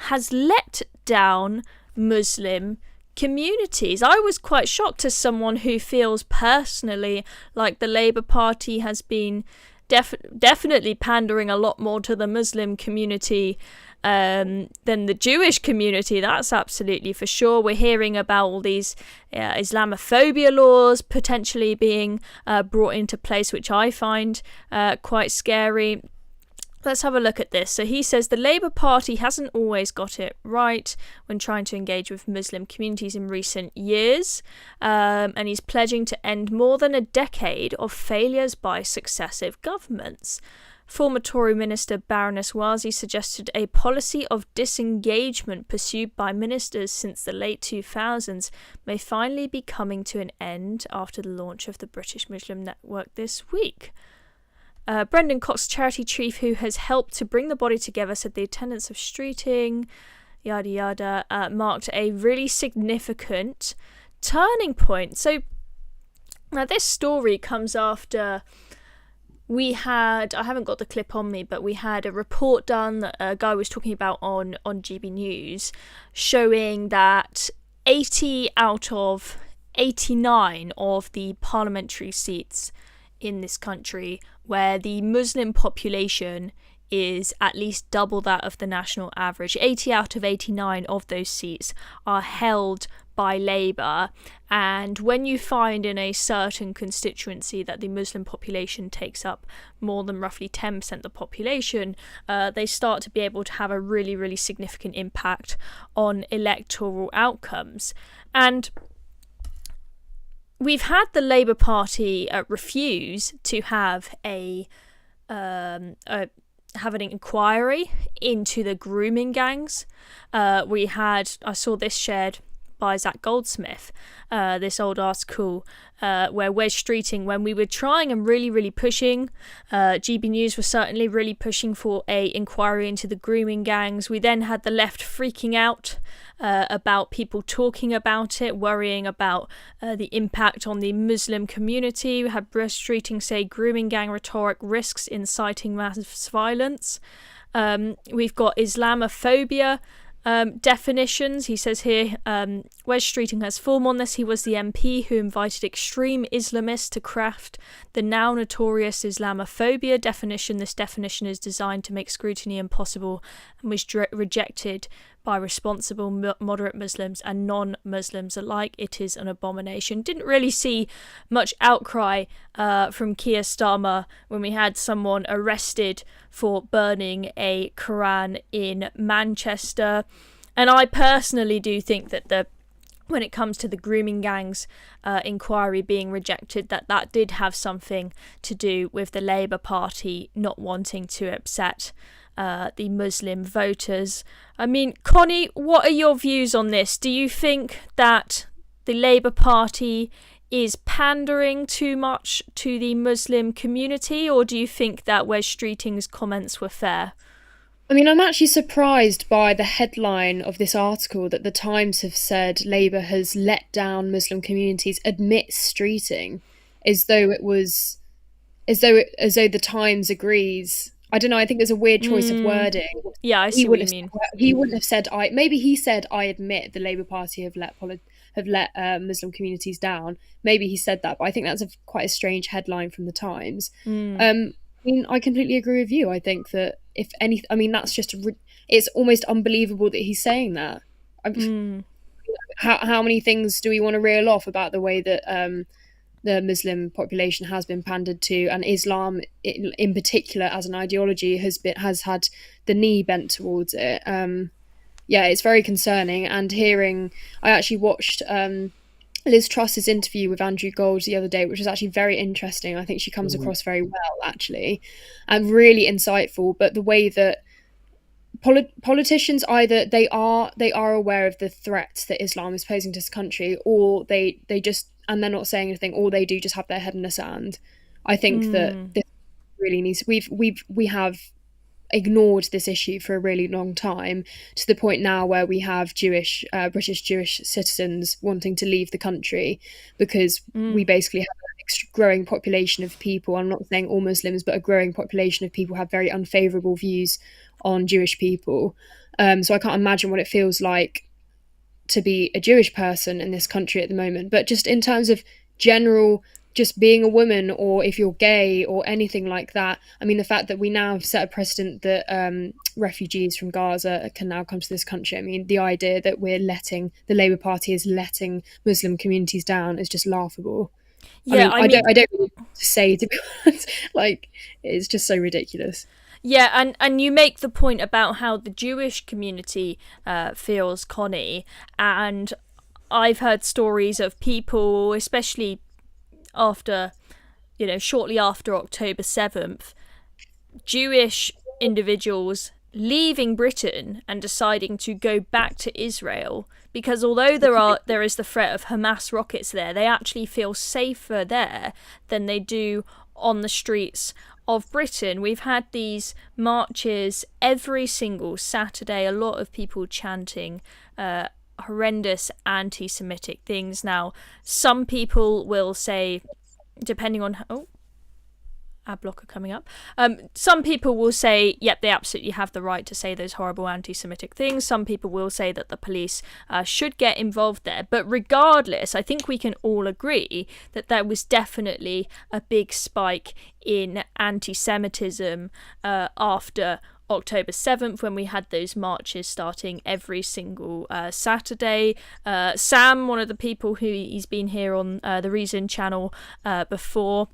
has let down Muslim communities. I was quite shocked as someone who feels personally like the Labour Party has been definitely pandering a lot more to the Muslim community than the Jewish community. That's absolutely for sure. We're hearing about all these Islamophobia laws potentially being brought into place, which I find quite scary. Let's have a look at this. So he says the Labour Party hasn't always got it right when trying to engage with Muslim communities in recent years, and he's pledging to end more than a decade of failures by successive governments. Former Tory Minister Baroness Wazi suggested a policy of disengagement pursued by ministers since the late 2000s may finally be coming to an end after the launch of the British Muslim Network this week. Brendan Cox, charity chief who has helped to bring the body together, said the attendance of Streeting, yada yada, marked a really significant turning point. So now this story comes after we had, I haven't got the clip on me, but we had a report done that a guy was talking about on GB News, showing that 80 out of 89 of the parliamentary seats in this country where the Muslim population is at least double that of the national average. 80 out of 89 of those seats are held by Labour, and when you find in a certain constituency that the Muslim population takes up more than roughly 10% of the population, they start to be able to have a really, really significant impact on electoral outcomes. And we've had the Labour Party refuse to have a have an inquiry into the grooming gangs. I saw this shared by Zach Goldsmith, this old article where Wes Streeting, when we were trying and really pushing, GB News was certainly really pushing for a inquiry into the grooming gangs. We then had the left freaking out about people talking about it, worrying about the impact on the Muslim community. We had Wes Streeting say grooming gang rhetoric risks inciting mass violence. We've got Islamophobia definitions. He says here, Wes Streeting has form on this. He was the MP who invited extreme Islamists to craft the now notorious Islamophobia definition. This definition is designed to make scrutiny impossible and was rejected by responsible moderate Muslims and non-Muslims alike. It is an abomination. Didn't really see much outcry from Keir Starmer when we had someone arrested for burning a Quran in Manchester. And I personally do think that when it comes to the grooming gangs inquiry being rejected, that did have something to do with the Labour Party not wanting to upset the Muslim voters. I mean, Connie, what are your views on this? Do you think that the Labour Party is pandering too much to the Muslim community, or do you think that Wes Streeting's comments were fair? I mean, I'm actually surprised by the headline of this article that the Times have said Labour has let down Muslim communities amidst Streeting, as though the Times agrees. I don't know. I think there's a weird choice of wording. Yeah, I see what you mean. He wouldn't have said maybe he said, I admit the Labour Party have let Muslim communities down. Maybe he said that, but I think that's quite a strange headline from the Times. I mean, I completely agree with you. I think that if any, I mean, that's just it's almost unbelievable that he's saying that. How many things do we want to reel off about the way that the Muslim population has been pandered to, and Islam in particular as an ideology has had the knee bent towards it. It's very concerning. And I actually watched Liz Truss's interview with Andrew Gold the other day, which was actually very interesting. I think she comes across very well, actually, and really insightful. But the way that politicians, either they are aware of the threats that Islam is posing to this country, or they just, and they're not saying anything, or they do just have their head in the sand. I think that this really needs. We have ignored this issue for a really long time, to the point now where we have British Jewish citizens wanting to leave the country because we basically have a growing population of people. I'm not saying all Muslims, but a growing population of people have very unfavourable views on Jewish people. So I can't imagine what it feels like to be a Jewish person in this country at the moment. But just in terms of general, just being a woman, or if you're gay or anything like that, I mean, the fact that we now have set a precedent that refugees from Gaza can now come to this country. I mean, the idea that the Labour Party is letting Muslim communities down is just laughable. Yeah, I don't know what to say, to be honest. Like, it's just so ridiculous. Yeah, and you make the point about how the Jewish community feels, Connie, and I've heard stories of people, especially shortly after October 7th, Jewish individuals leaving Britain and deciding to go back to Israel, because although there is the threat of Hamas rockets there, they actually feel safer there than they do on the streets of Britain. We've had these marches every single Saturday, a lot of people chanting horrendous anti-Semitic things. Now, some people will say, depending on ad blocker coming up, some people will say, yep, they absolutely have the right to say those horrible anti-Semitic things. Some people will say that the police should get involved there. But regardless, I think we can all agree that there was definitely a big spike in anti-Semitism after October 7th, when we had those marches starting every single Saturday. Sam, one of the people he's been here on the Reason channel before,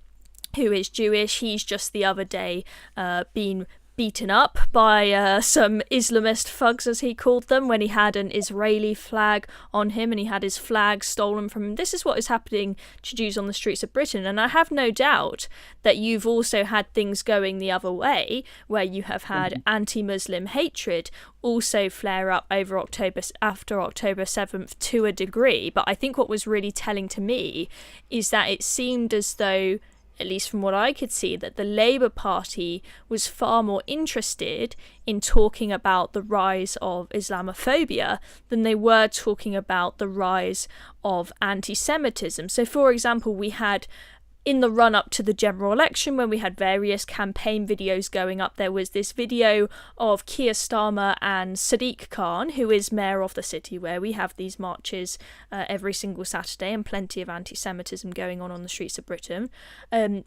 who is Jewish, he's just the other day been beaten up by some Islamist thugs, as he called them, when he had an Israeli flag on him and he had his flag stolen from him. This is what is happening to Jews on the streets of Britain, and I have no doubt that you've also had things going the other way, where you have had anti-Muslim hatred also flare up after October 7th to a degree. But I think what was really telling to me is that it seemed as though, at least from what I could see, that the Labour Party was far more interested in talking about the rise of Islamophobia than they were talking about the rise of anti-Semitism. So, for example, we had, in the run-up to the general election, when we had various campaign videos going up, there was this video of Keir Starmer and Sadiq Khan, who is mayor of the city where we have these marches every single Saturday, and plenty of anti-Semitism going on the streets of Britain.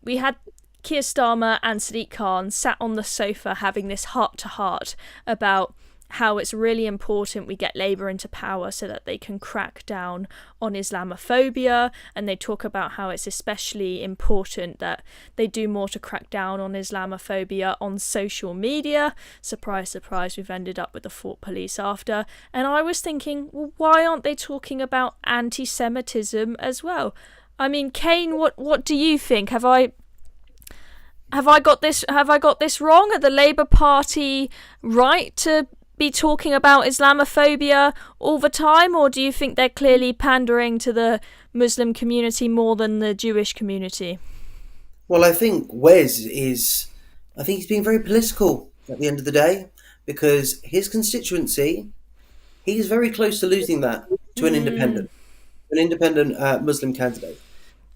We had Keir Starmer and Sadiq Khan sat on the sofa having this heart-to-heart about how it's really important we get Labour into power so that they can crack down on Islamophobia, and they talk about how it's especially important that they do more to crack down on Islamophobia on social media. Surprise, surprise, we've ended up with the Fort Police after. And I was thinking, well, why aren't they talking about anti-Semitism as well? I mean, Kane, what do you think? Have I got this wrong? Are the Labour Party right to be talking about Islamophobia all the time, or do you think they're clearly pandering to the Muslim community more than the Jewish community? Well, I think he's being very political at the end of the day, because his constituency, he's very close to losing that to an independent Muslim candidate.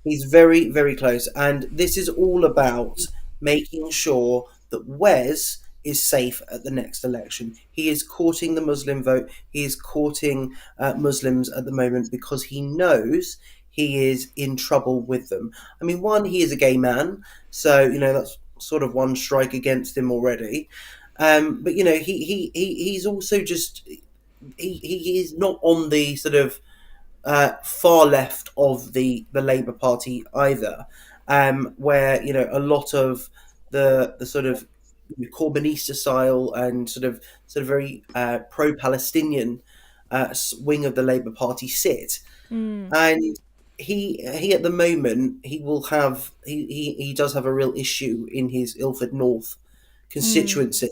He's very, very close, and this is all about making sure that Wes is safe at the next election. He is courting the Muslim vote. He is courting Muslims at the moment because he knows he is in trouble with them. I mean, one, he is a gay man, so that's sort of one strike against him already. But he's also just he is not on the sort of far left of the Labour Party either, where a lot of the sort of Corbynista style and sort of very pro-Palestinian wing of the Labour Party sit, and he at the moment he does have a real issue in his Ilford North constituency.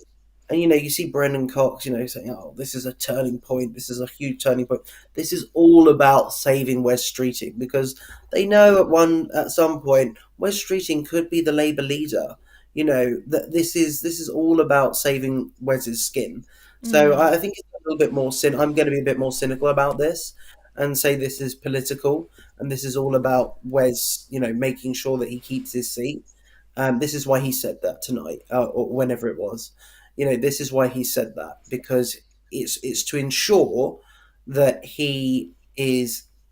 And you see Brendan Cox, saying, "Oh, this is a turning point. This is a huge turning point. This is all about saving Wes Streeting," because they know at some point Wes Streeting could be the Labour leader. That this is all about saving Wes's skin. So I think it's a little bit more I'm going to be a bit more cynical about this and say this is political, and this is all about Wes, making sure that he keeps his seat. This is why he said that tonight, or whenever it was. This is why he said that, because it's to ensure that he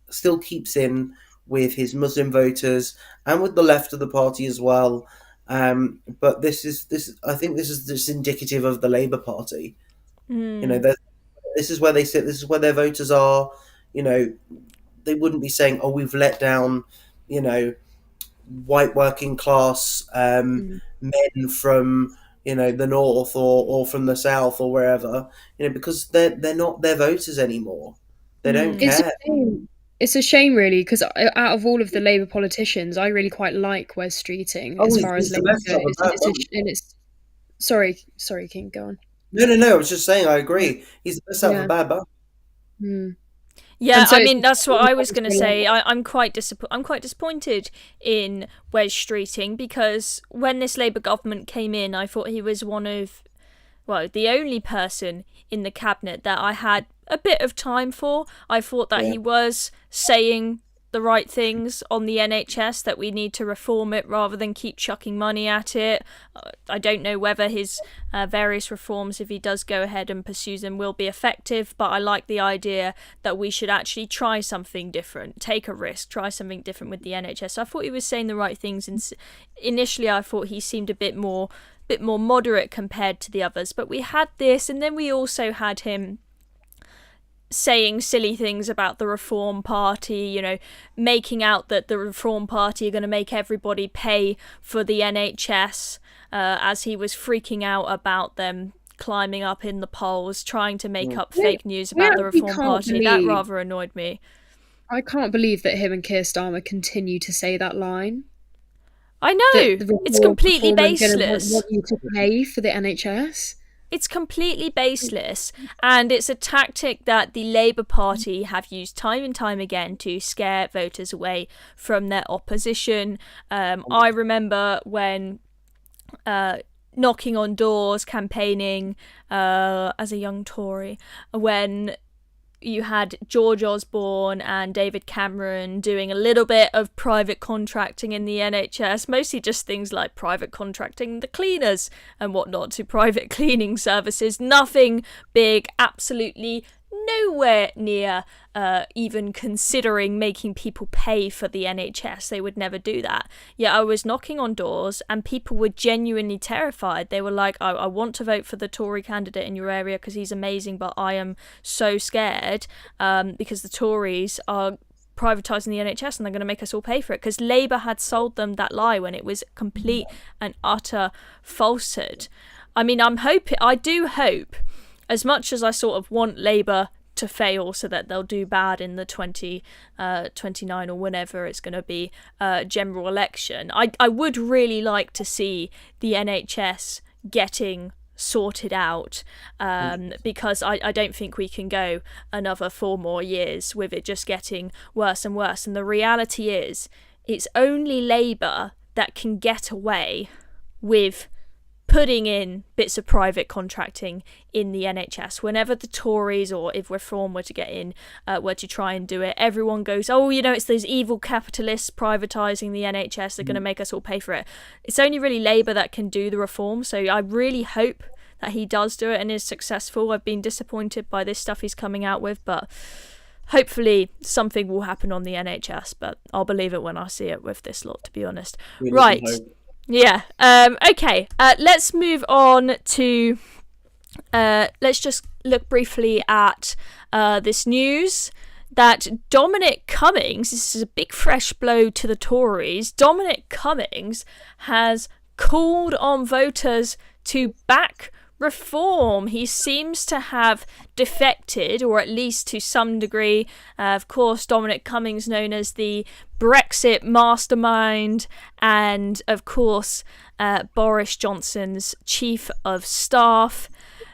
still keeps in with his Muslim voters and with the left of the party as well. But I think this is just indicative of the Labour Party. This is where they sit. This is where their voters are. They wouldn't be saying, "Oh, we've let down," white working class men from the north or from the south or wherever. Because they're not their voters anymore. They don't care. It's a shame, really, because out of all of the Labour politicians, I really quite like Wes Streeting as far as Labour goes. Sorry, King, go on. No. I was just saying, I agree. He's the best out of a bad bunch. Yeah, so, I mean, that's what I was going to say. I'm quite disappointed in Wes Streeting, because when this Labour government came in, I thought he was the only person in the cabinet that I had a bit of time for. I thought that he was saying the right things on the NHS, that we need to reform it rather than keep chucking money at it. I don't know whether his various reforms, if he does go ahead and pursues them, will be effective, but I like the idea that we should actually try something different, take a risk, try something different with the NHS. So I thought he was saying the right things. Initially, I thought he seemed a bit more moderate compared to the others, but we had this, and then we also had him saying silly things about the Reform Party, making out that the Reform Party are going to make everybody pay for the NHS, as he was freaking out about them climbing up in the polls, trying to make up fake news about the Reform Party. That rather annoyed me. I can't believe that him and Keir Starmer continue to say that line. I know, it's completely baseless. Want you to pay for the NHS? It's completely baseless, and it's a tactic that the Labour Party have used time and time again to scare voters away from their opposition. I remember when knocking on doors, campaigning as a young Tory, when you had George Osborne and David Cameron doing a little bit of private contracting in the NHS, mostly just things like private contracting the cleaners and whatnot to private cleaning services. Nothing big, absolutely nowhere near even considering making people pay for the NHS. They would never do that. Yet I was knocking on doors and people were genuinely terrified. They were like, I want to vote for the Tory candidate in your area because he's amazing, but I am so scared because the Tories are privatising the NHS and they're going to make us all pay for it, because Labour had sold them that lie when it was complete and utter falsehood. I mean, I do hope, as much as I sort of want Labour to fail so that they'll do bad in the 2029 or whenever it's going to be general election, I would really like to see the NHS getting sorted out, because I don't think we can go another 4 more years with it just getting worse and worse. And the reality is, it's only Labour that can get away with putting in bits of private contracting in the NHS. Whenever the Tories, or if Reform were to get in, were to try and do it, everyone goes, it's those evil capitalists privatising the NHS, they're going to make us all pay for it. It's only really Labour that can do the reform, so I really hope that he does do it and is successful. I've been disappointed by this stuff he's coming out with, but hopefully something will happen on the NHS, but I'll believe it when I see it with this lot, to be honest. Right. Yeah. Okay. Let's move on to. Let's just look briefly at this news that Dominic Cummings. This is a big fresh blow to the Tories. Dominic Cummings has called on voters to back Reform. He seems to have defected, or at least to some degree. Of course, Dominic Cummings, known as the Brexit mastermind, and of course Boris Johnson's chief of staff.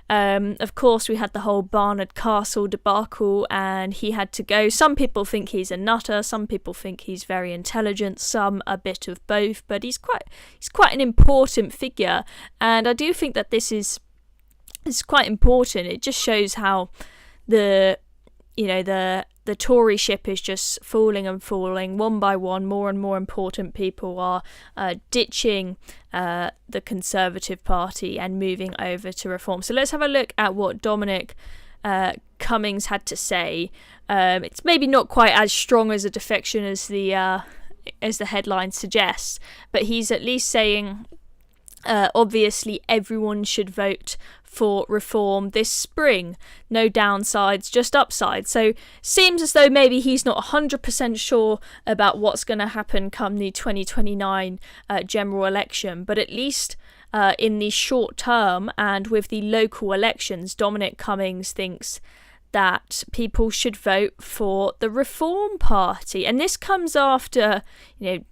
Of course, we had the whole Barnard Castle debacle and he had to go. Some people think he's a nutter, some people think he's very intelligent, some a bit of both, but he's quite an important figure, and I do think that this is quite important. It just shows how the Tory ship is just falling and falling one by one. More and more important people are ditching the Conservative Party and moving over to Reform. So let's have a look at what Dominic Cummings had to say. It's maybe not quite as strong as a defection as the headline suggests, but he's at least saying obviously everyone should vote for Reform this spring. No downsides, just upsides. So seems as though maybe he's not 100% sure about what's going to happen come the 2029 general election, but at least in the short term and with the local elections, Dominic Cummings thinks that people should vote for the Reform Party. And this comes after,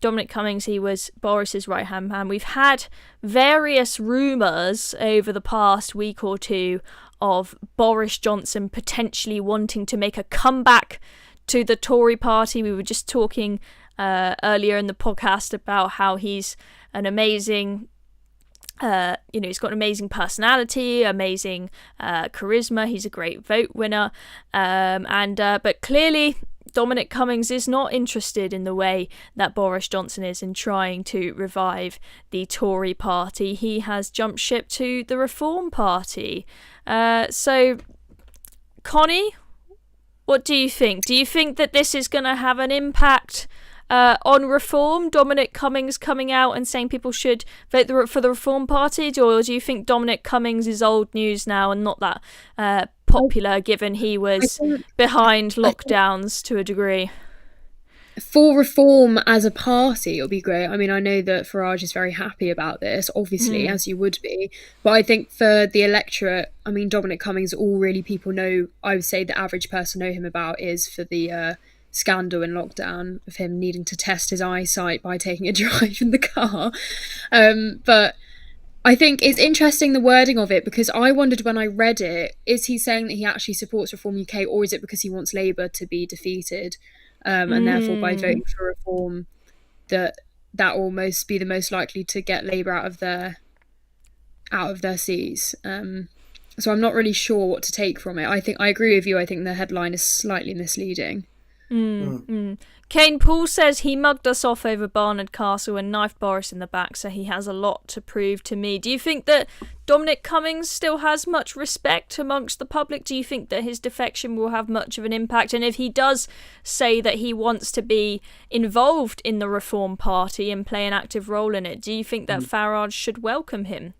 Dominic Cummings, he was Boris's right-hand man. We've had various rumours over the past week or two of Boris Johnson potentially wanting to make a comeback to the Tory party. We were just talking earlier in the podcast about how he's an amazing he's got an amazing personality, amazing charisma. He's a great vote winner. But clearly Dominic Cummings is not interested in the way that Boris Johnson is in trying to revive the Tory party. He has jumped ship to the Reform Party. So, Connie, what do you think? Do you think that this is going to have an impact on reform? Dominic Cummings coming out and saying people should vote for the Reform Party, or do you think Dominic Cummings is old news now and not that popular, given he was behind lockdowns to a degree? For Reform as a party, it'll be great. I mean, I know that Farage is very happy about this, obviously, as you would be. But I think for the electorate, I mean, Dominic Cummings, all really people know, I would say the average person know him about is for the scandal in lockdown of him needing to test his eyesight by taking a drive in the car. But I think it's interesting, the wording of it, because I wondered when I read it, is he saying that he actually supports Reform UK, or is it because he wants Labour to be defeated? And therefore by voting for Reform that will most be the most likely to get Labour out of their seats. So I'm not really sure what to take from it. I agree with you. I think the headline is slightly misleading. Kane Paul says he mugged us off over Barnard Castle and knifed Boris in the back, so he has a lot to prove to me. Do you think that Dominic Cummings still has much respect amongst the public? Do you think that his defection will have much of an impact? And if he does say that he wants to be involved in the Reform Party and play an active role in it, do you think that Farage should welcome him?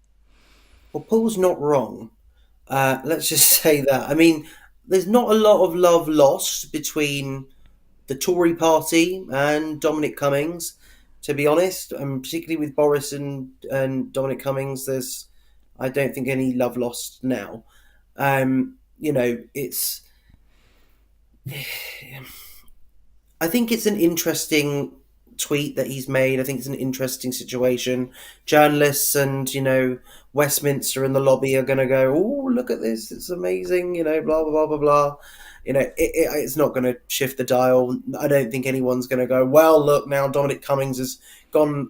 Well, Paul's not wrong. Let's just say that. I mean, there's not a lot of love lost between the Tory party and Dominic Cummings, to be honest, and particularly with Boris and Dominic Cummings, there's, I don't think, any love lost now. It's, I think it's an interesting tweet that he's made. I think it's an interesting situation. Journalists and, Westminster and the lobby are going to go, oh, look at this, it's amazing, blah, blah, blah, blah, blah. It's not going to shift the dial. I don't think anyone's going to go, well, look, now Dominic Cummings has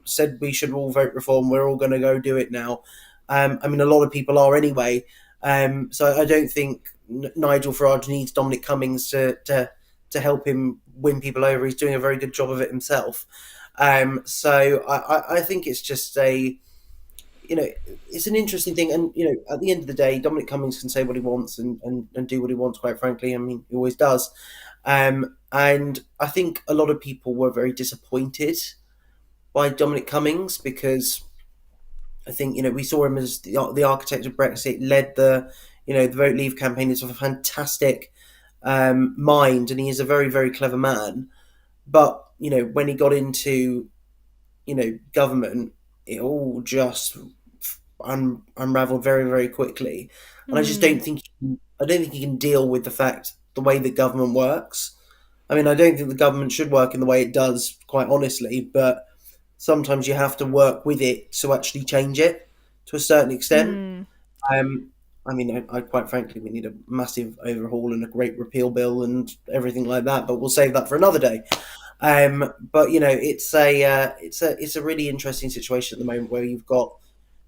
said we should all vote Reform. We're all going to go do it now. A lot of people are anyway. So I don't think Nigel Farage needs Dominic Cummings to help him win people over. He's doing a very good job of it himself. So I think it's just it's an interesting thing. And, at the end of the day, Dominic Cummings can say what he wants and do what he wants, quite frankly. I mean, he always does. And I think a lot of people were very disappointed by Dominic Cummings because I think, we saw him as the architect of Brexit, led the Vote Leave campaign. He's a fantastic mind and he is a very, very clever man. But, when he got into, government, it all just unraveled very, very quickly. And I just don't think he can deal with the way that government works. I mean, I don't think the government should work in the way it does, quite honestly, but sometimes you have to work with it to actually change it to a certain extent. I quite frankly, we need a massive overhaul and a great repeal bill and everything like that, but we'll save that for another day. But it's a really interesting situation at the moment where you've got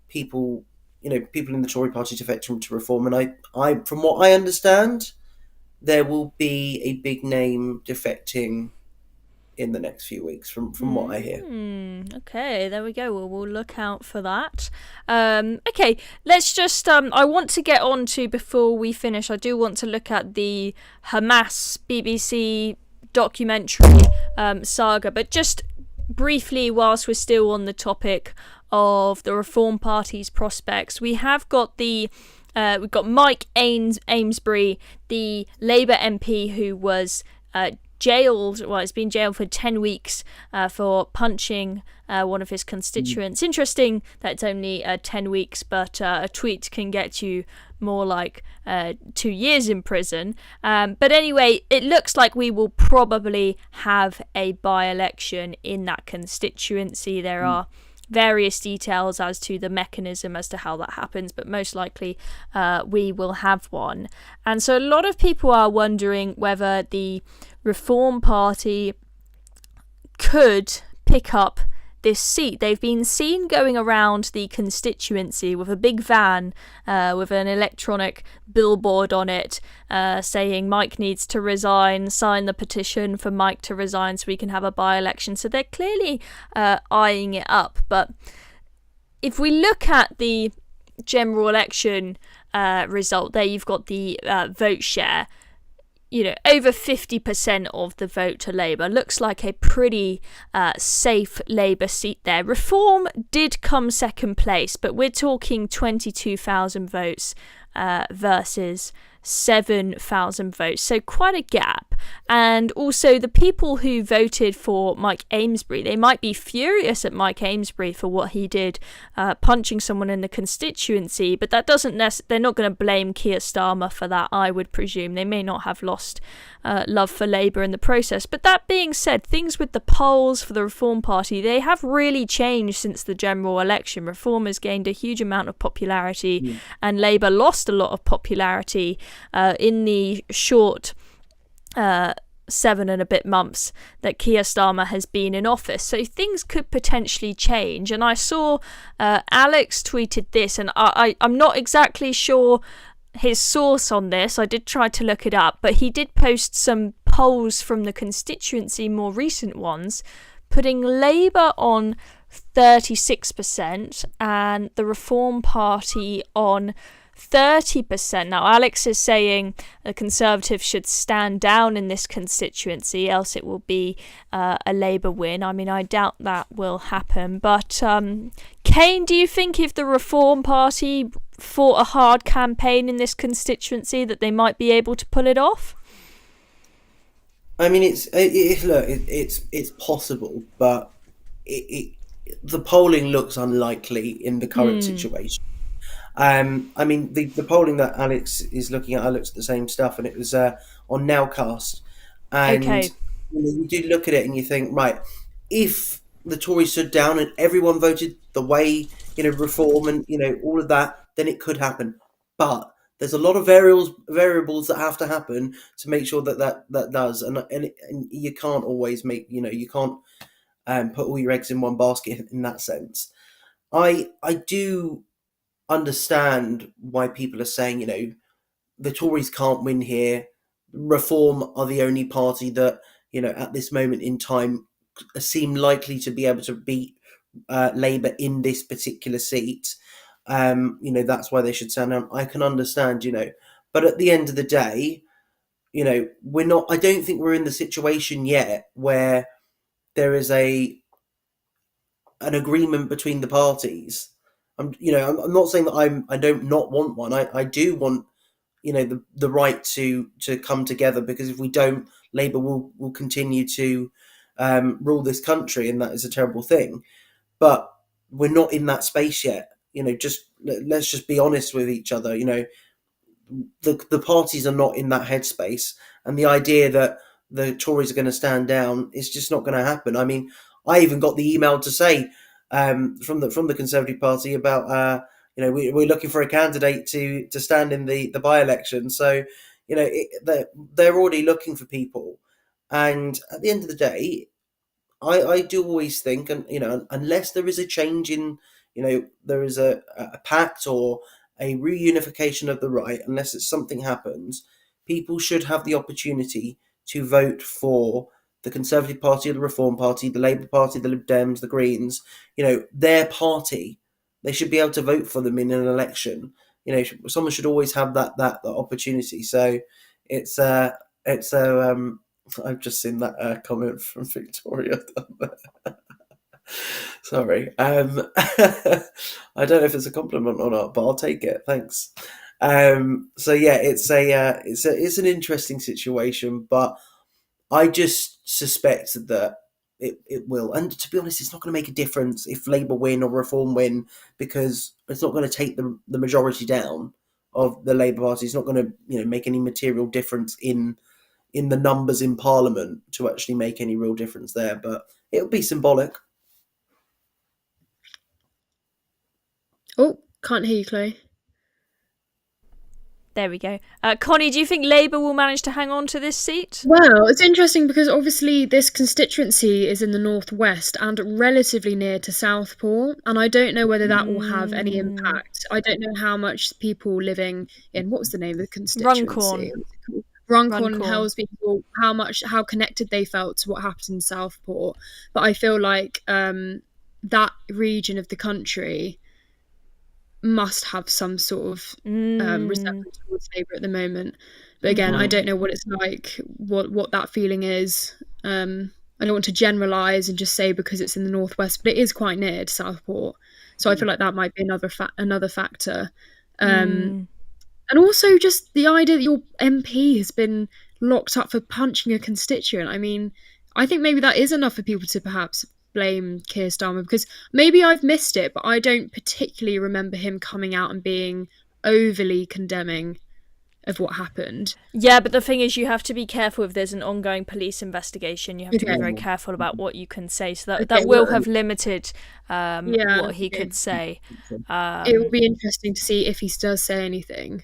people in the Tory party defecting to Reform, and I from what I understand, there will be a big name defecting in the next few weeks from what I hear. Okay, there we go. Well, we'll look out for that. Okay, let's just I want to get on to, before we finish, I do want to look at the Hamas BBC documentary saga, but just briefly, whilst we're still on the topic of the Reform Party's prospects, we have got we've got Mike Amesbury, the Labour MP who was jailed. Well, he's been jailed for 10 weeks for punching one of his constituents. Interesting that it's only 10 weeks, but a tweet can get you more like 2 years in prison. But anyway, it looks like we will probably have a by-election in that constituency. There are various details as to the mechanism as to how that happens, but most likely we will have one. And so a lot of people are wondering whether the Reform Party could pick up this seat. They've been seen going around the constituency with a big van with an electronic billboard on it saying Mike needs to resign, sign the petition for Mike to resign so we can have a by-election. So they're clearly eyeing it up. But if we look at the general election result, there you've got the vote share. over 50% of the vote to Labour. Looks like a pretty safe Labour seat there. Reform did come second place, but we're talking 22,000 votes versus 7,000 votes, so quite a gap. And also the people who voted for Mike Amesbury, they might be furious at Mike Amesbury for what he did, punching someone in the constituency, but that doesn't they're not going to blame Keir Starmer for that, I would presume. They may not have lost love for Labour in the process. But that being said, things with the polls for the Reform Party, they have really changed since the general election. Reform has gained a huge amount of popularity, and Labour lost a lot of popularity in the short 7 and a bit months that Keir Starmer has been in office. So things could potentially change. And I saw Alex tweeted this, and I'm not exactly sure his source on this. I did try to look it up, but he did post some polls from the constituency, more recent ones, putting Labour on 36% and the Reform Party on 30%. Now, Alex is saying the Conservatives should stand down in this constituency, else it will be a Labour win. I mean, I doubt that will happen. But Kane, do you think if the Reform Party fought a hard campaign in this constituency that they might be able to pull it off? I mean, it's possible, but the polling looks unlikely in the current situation. I mean, the polling that Alex is looking at, I looked at the same stuff, and it was on Nowcast. And you do look at it and you think, right, if the Tories stood down and everyone voted the way, Reform and, all of that, then it could happen. But there's a lot of variables that have to happen to make sure that does. And you can't always you can't put all your eggs in one basket in that sense. I do understand why people are saying, the Tories can't win here. Reform are the only party that, at this moment in time seem likely to be able to beat Labour in this particular seat. That's why they should stand down. I can understand, but at the end of the day, we're not, I don't think we're in the situation yet where there is an agreement between the parties. I'm not saying that I don't not want one. I do want, the right to come together, because if we don't, Labour will continue to rule this country, and that is a terrible thing. But we're not in that space yet. Let's just be honest with each other. The parties are not in that headspace, and the idea that the Tories are going to stand down is just not going to happen. I mean, I even got the email to say from the Conservative Party about we're looking for a candidate to stand in the by-election. So they're already looking for people, and at the end of the day, I do always think, and unless there is a change in there is a pact or a reunification of the right, unless something happens, people should have the opportunity to vote for the Conservative Party or the Reform Party, the Labour Party, the Lib Dems, the Greens, their party. They should be able to vote for them in an election. Someone should always have that opportunity. So it's I've just seen that comment from Victoria. Sorry. I don't know if it's a compliment or not, but I'll take it. Thanks. So yeah, it's an interesting situation, but I just suspect that it will. And to be honest, it's not going to make a difference if Labour win or Reform win, because it's not going to take the majority down of the Labour Party. It's not going to make any material difference in the numbers in Parliament to actually make any real difference there. But it'll be symbolic. Oh, can't hear you, Chloe. There we go. Connie, do you think Labour will manage to hang on to this seat? Well, it's interesting because obviously this constituency is in the northwest and relatively near to Southport, and I don't know whether that will have any impact. I don't know how much people living in, what was the name of the constituency? Runcorn and Helsby, how connected they felt to what happened in Southport. But I feel like that region of the country must have some sort of resentment towards Labour at the moment. But again, I don't know what it's like, what that feeling is. I don't want to generalise and just say because it's in the northwest, but it is quite near to Southport, so I feel like that might be another factor. And also just the idea that your MP has been locked up for punching a constituent. I mean, I think maybe that is enough for people to perhaps blame Keir Starmer, because maybe I've missed it, but I don't particularly remember him coming out and being overly condemning of what happened. Yeah, but the thing is, you have to be careful if there's an ongoing police investigation. You have to be very careful about what you can say, so that will have limited what he could say. It will be interesting to see if he does say anything.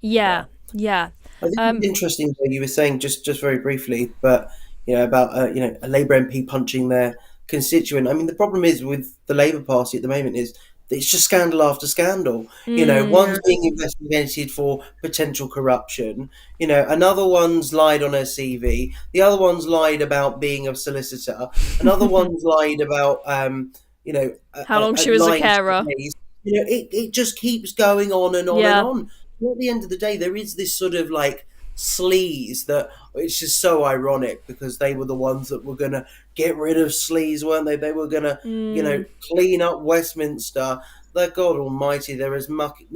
Yeah. I think it's interesting what you were saying, just very briefly, but about a Labour MP punching their constituent. I mean, the problem is with the Labour Party at the moment is it's just scandal after scandal. One's being investigated for potential corruption. Another one's lied on her CV. The other one's lied about being a solicitor. Another one's lied about how long she was a carer. It just keeps going on and on and on. At the end of the day, there is this sort of like sleaze that it's just so ironic, because they were the ones that were going to get rid of sleaze, weren't they? They were going to clean up Westminster. God almighty, they're as mucky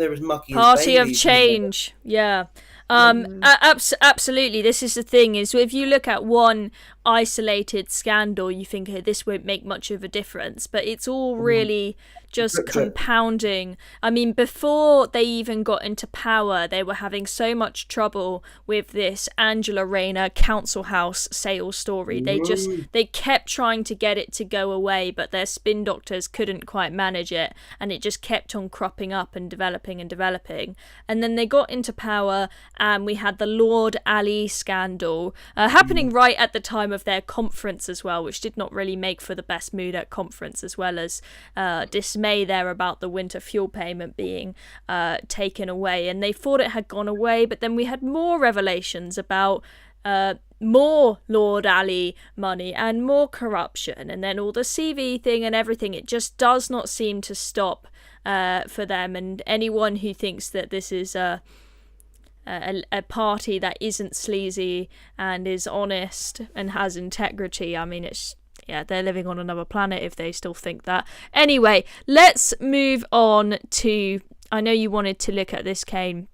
Party as of change. Absolutely. This is the thing, is if you look at one isolated scandal, you think, hey, this won't make much of a difference, but it's all really just compounding. I mean, before they even got into power, they were having so much trouble with this Angela Rayner council house sale story. They kept trying to get it to go away, but their spin doctors couldn't quite manage it, and it just kept on cropping up and developing. And then they got into power, and we had the Lord Ali scandal happening right at the time of their conference as well, which did not really make for the best mood at conference, as well as dismay there about the winter fuel payment being taken away. And they thought it had gone away, but then we had more revelations about more Lord Ali money and more corruption, and then all the CV thing and everything. It just does not seem to stop for them. And anyone who thinks that this is a party that isn't sleazy and is honest and has integrity, I mean, they're living on another planet if they still think that. Anyway, let's move on to, I know you wanted to look at this, Kane,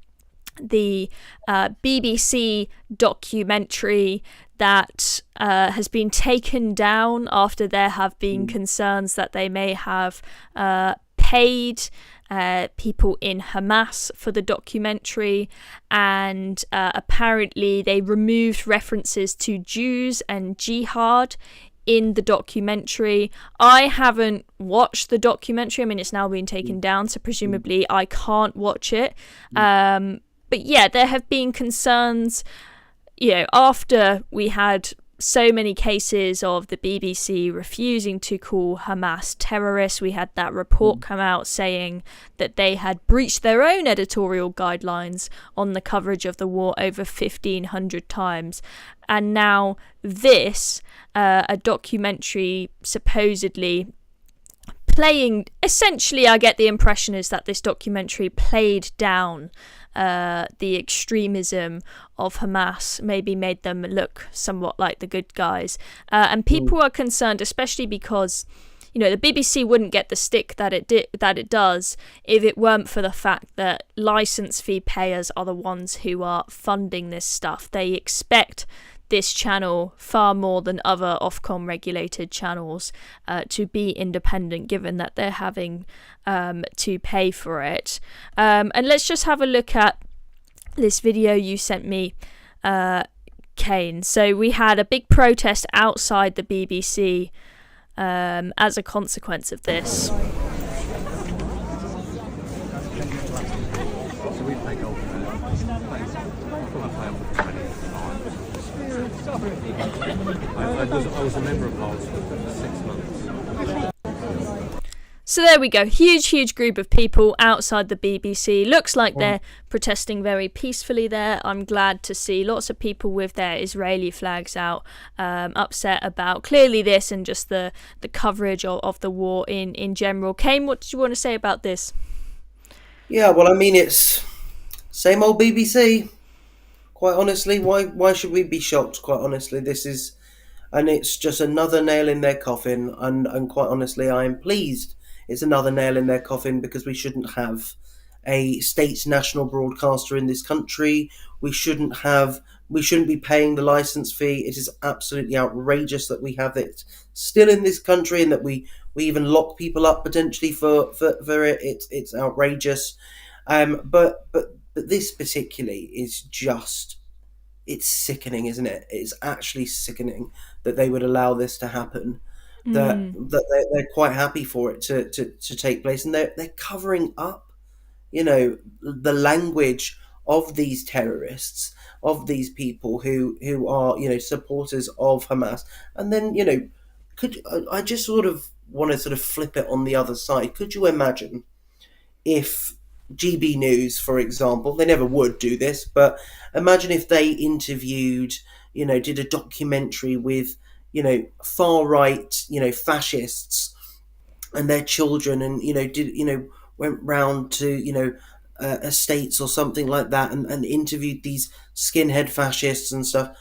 the BBC documentary that has been taken down after there have been concerns that they may have paid people in Hamas for the documentary, and apparently they removed references to Jews and jihad in the documentary. I haven't watched the documentary. I mean, it's now been taken down, so presumably I can't watch it. But yeah, there have been concerns, after we had so many cases of the BBC refusing to call Hamas terrorists. We had that report come out saying that they had breached their own editorial guidelines on the coverage of the war over 1,500 times. And now this, a documentary supposedly playing, essentially I get the impression is that this documentary played down the extremism of Hamas, maybe made them look somewhat like the good guys, and people are concerned, especially because the BBC wouldn't get the stick that it does if it weren't for the fact that license fee payers are the ones who are funding this stuff. They expect this channel far more than other Ofcom regulated channels to be independent, given that they're having to pay for it. And let's just have a look at this video you sent me, Kane. So we had a big protest outside the BBC as a consequence of this. I was a member of Lars for 6 months. So there we go. Huge group of people outside the BBC. Looks like they're protesting very peacefully there. I'm glad to see lots of people with their Israeli flags out, upset about clearly this and just the coverage of the war in general. Kane, what did you want to say about this? Yeah, well, I mean, it's same old BBC. Quite honestly, why should we be shocked? Quite honestly, and it's just another nail in their coffin. And quite honestly, I am pleased it's another nail in their coffin, because we shouldn't have a state national broadcaster in this country. We shouldn't be paying the license fee. It is absolutely outrageous that we have it still in this country, and that we even lock people up potentially for it. It's outrageous. But this particularly is just, it's sickening, isn't it? It's actually sickening that they would allow this to happen. That they're quite happy for it to take place, and they're covering up, the language of these terrorists, of these people who are, supporters of Hamas. And then, I just sort of want to sort of flip it on the other side. Could you imagine if GB News, for example, they never would do this, but imagine if they interviewed, did a documentary with, far right, fascists and their children, and went round to estates or something like that, and interviewed these skinhead fascists and stuff,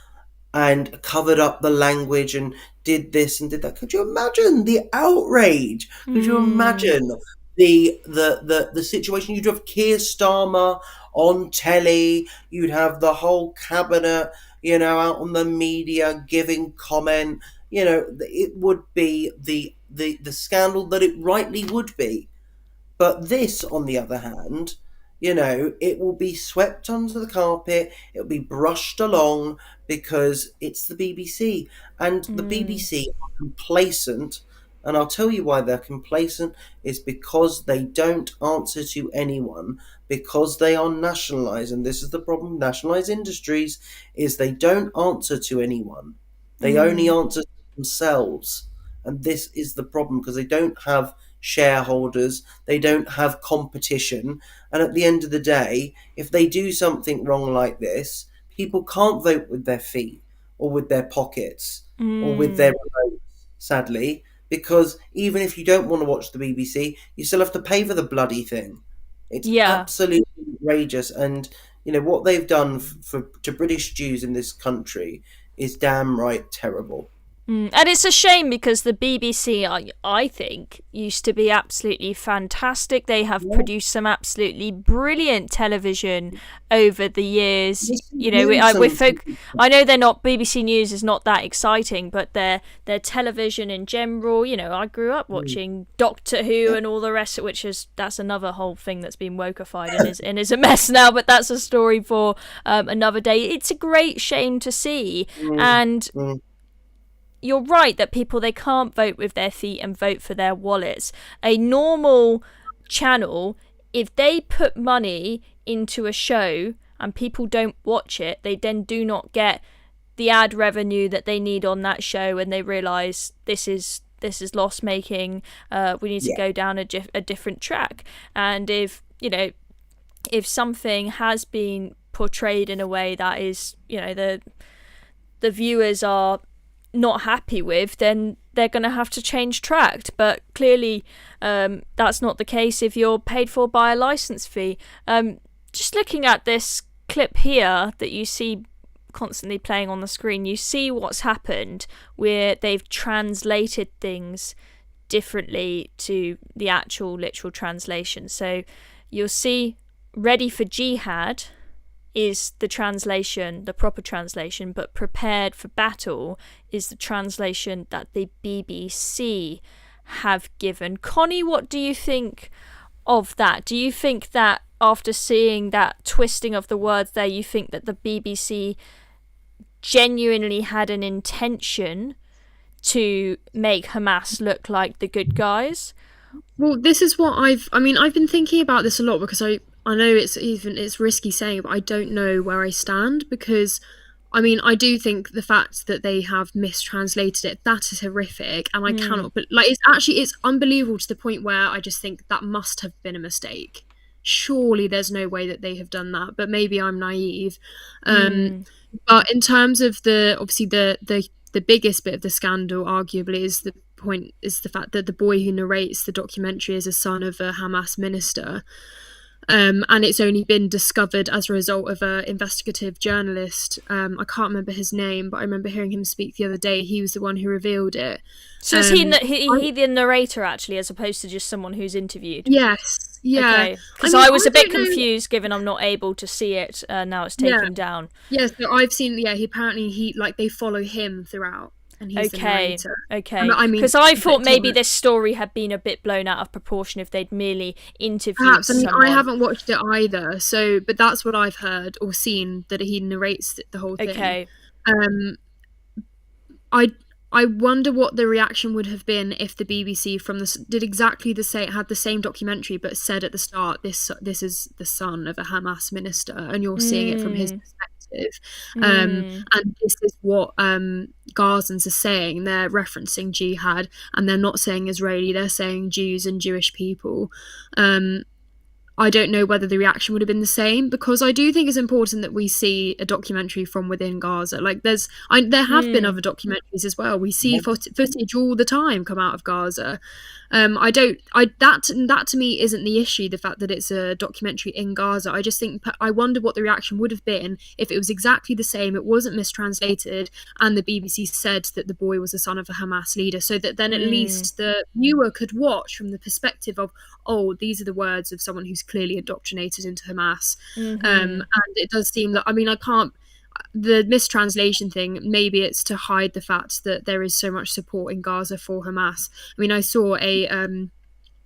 and covered up the language and did this and did that. Could you imagine the outrage? Could you imagine the situation? You'd have Keir Starmer on telly, you'd have the whole cabinet, out on the media giving comment. It would be the scandal that it rightly would be. But this, on the other hand, it will be swept under the carpet, it'll be brushed along, because it's the BBC. And the BBC are complacent, and I'll tell you why they're complacent, is because they don't answer to anyone, because they are nationalised. And this is the problem with nationalised industries, is they don't answer to anyone. They only answer to themselves. And this is the problem, because they don't have shareholders, they don't have competition, and at the end of the day, if they do something wrong like this, people can't vote with their feet or with their pockets or with their remotes, sadly, because even if you don't want to watch the BBC, you still have to pay for the bloody thing. It's absolutely outrageous, and what they've done to British Jews in this country is damn right terrible. And it's a shame, because the BBC, I think, used to be absolutely fantastic. They have produced some absolutely brilliant television over the years. I know they're not, BBC News is not that exciting, but their television in general, I grew up watching Doctor Who and all the rest of which that's another whole thing that's been wokeified and is a mess now, but that's a story for another day. It's a great shame to see. And you're right that people, they can't vote with their feet and vote for their wallets. A normal channel, if they put money into a show and people don't watch it, they then do not get the ad revenue that they need on that show, and they realise this is loss making. We need to go down a different track. And if something has been portrayed in a way that is, the viewers are not happy with, then they're going to have to change track. But clearly that's not the case if you're paid for by a license fee. Just looking at this clip here that you see constantly playing on the screen, you see what's happened where they've translated things differently to the actual literal translation. So you'll see ready for jihad is the translation, the proper translation, but prepared for battle is the translation that the BBC have given. Connie, what do you think of that? Do you think that after seeing that twisting of the words there, you think that the BBC genuinely had an intention to make Hamas look like the good guys? Well, this is what I've been thinking about this a lot, because I know it's risky saying it, but I don't know where I stand, because I do think the fact that they have mistranslated it, that is horrific, and I cannot, but it's unbelievable to the point where I just think that must have been a mistake. Surely there's no way that they have done that, but maybe I'm naive. But in terms of the biggest bit of the scandal, arguably, is the fact that the boy who narrates the documentary is a son of a Hamas minister. And it's only been discovered as a result of an investigative journalist. I can't remember his name, but I remember hearing him speak the other day. He was the one who revealed it. So is he the narrator, actually, as opposed to just someone who's interviewed? Yes. Yeah. Okay. Because I was a bit confused, given I'm not able to see it. Now it's taken down. Yeah, so I've seen, they follow him throughout. And he's the narrator. Okay. Because I thought maybe this story had been a bit blown out of proportion if they'd merely interviewed someone. I haven't watched it either, but that's what I've heard or seen, that he narrates the whole thing. Okay. I wonder what the reaction would have been if the BBC did exactly the same, had the same documentary, but said at the start, this is the son of a Hamas minister, and you're seeing it from his perspective. And this is what Gazans are saying. They're referencing jihad, and they're not saying Israeli, they're saying Jews and Jewish people. I don't know whether the reaction would have been the same, because I do think it's important that we see a documentary from within Gaza. Like there have been other documentaries as well. We see footage all the time come out of Gaza. That to me isn't the issue, the fact that it's a documentary in Gaza. I just think, I wonder what the reaction would have been if it was exactly the same, it wasn't mistranslated, and the BBC said that the boy was the son of a Hamas leader, so that then at least the viewer could watch from the perspective of, oh, these are the words of someone who's clearly indoctrinated into Hamas. And it does seem that, the mistranslation thing, maybe it's to hide the fact that there is so much support in Gaza for Hamas. I saw a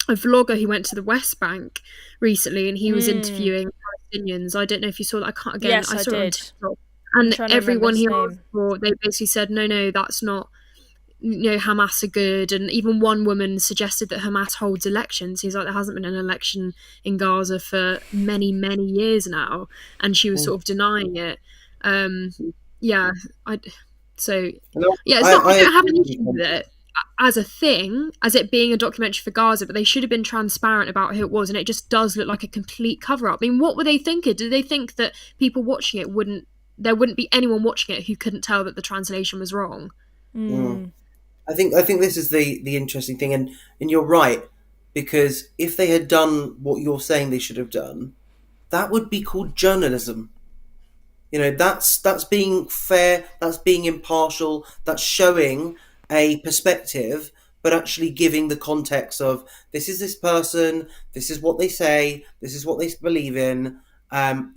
vlogger who went to the West Bank recently, and he was interviewing Palestinians. I don't know if you saw that. Yes, I saw did. it on TikTok. And everyone he asked for, they basically said, no, that's not, Hamas are good. And even one woman suggested that Hamas holds elections. He's like, there hasn't been an election in Gaza for many, many years now, and she was sort of denying it. It's not, I don't have an issue with it as a thing, as it being a documentary for Gaza, but they should have been transparent about who it was, and it just does look like a complete cover-up. What were they thinking? Did they think that people watching it there wouldn't be anyone watching it who couldn't tell that the translation was wrong? I think this is the interesting thing, and you're right, because if they had done what you're saying they should have done, that would be called journalism. That's being fair, that's being impartial, that's showing a perspective, but actually giving the context of, this is this person, this is what they say, this is what they believe in,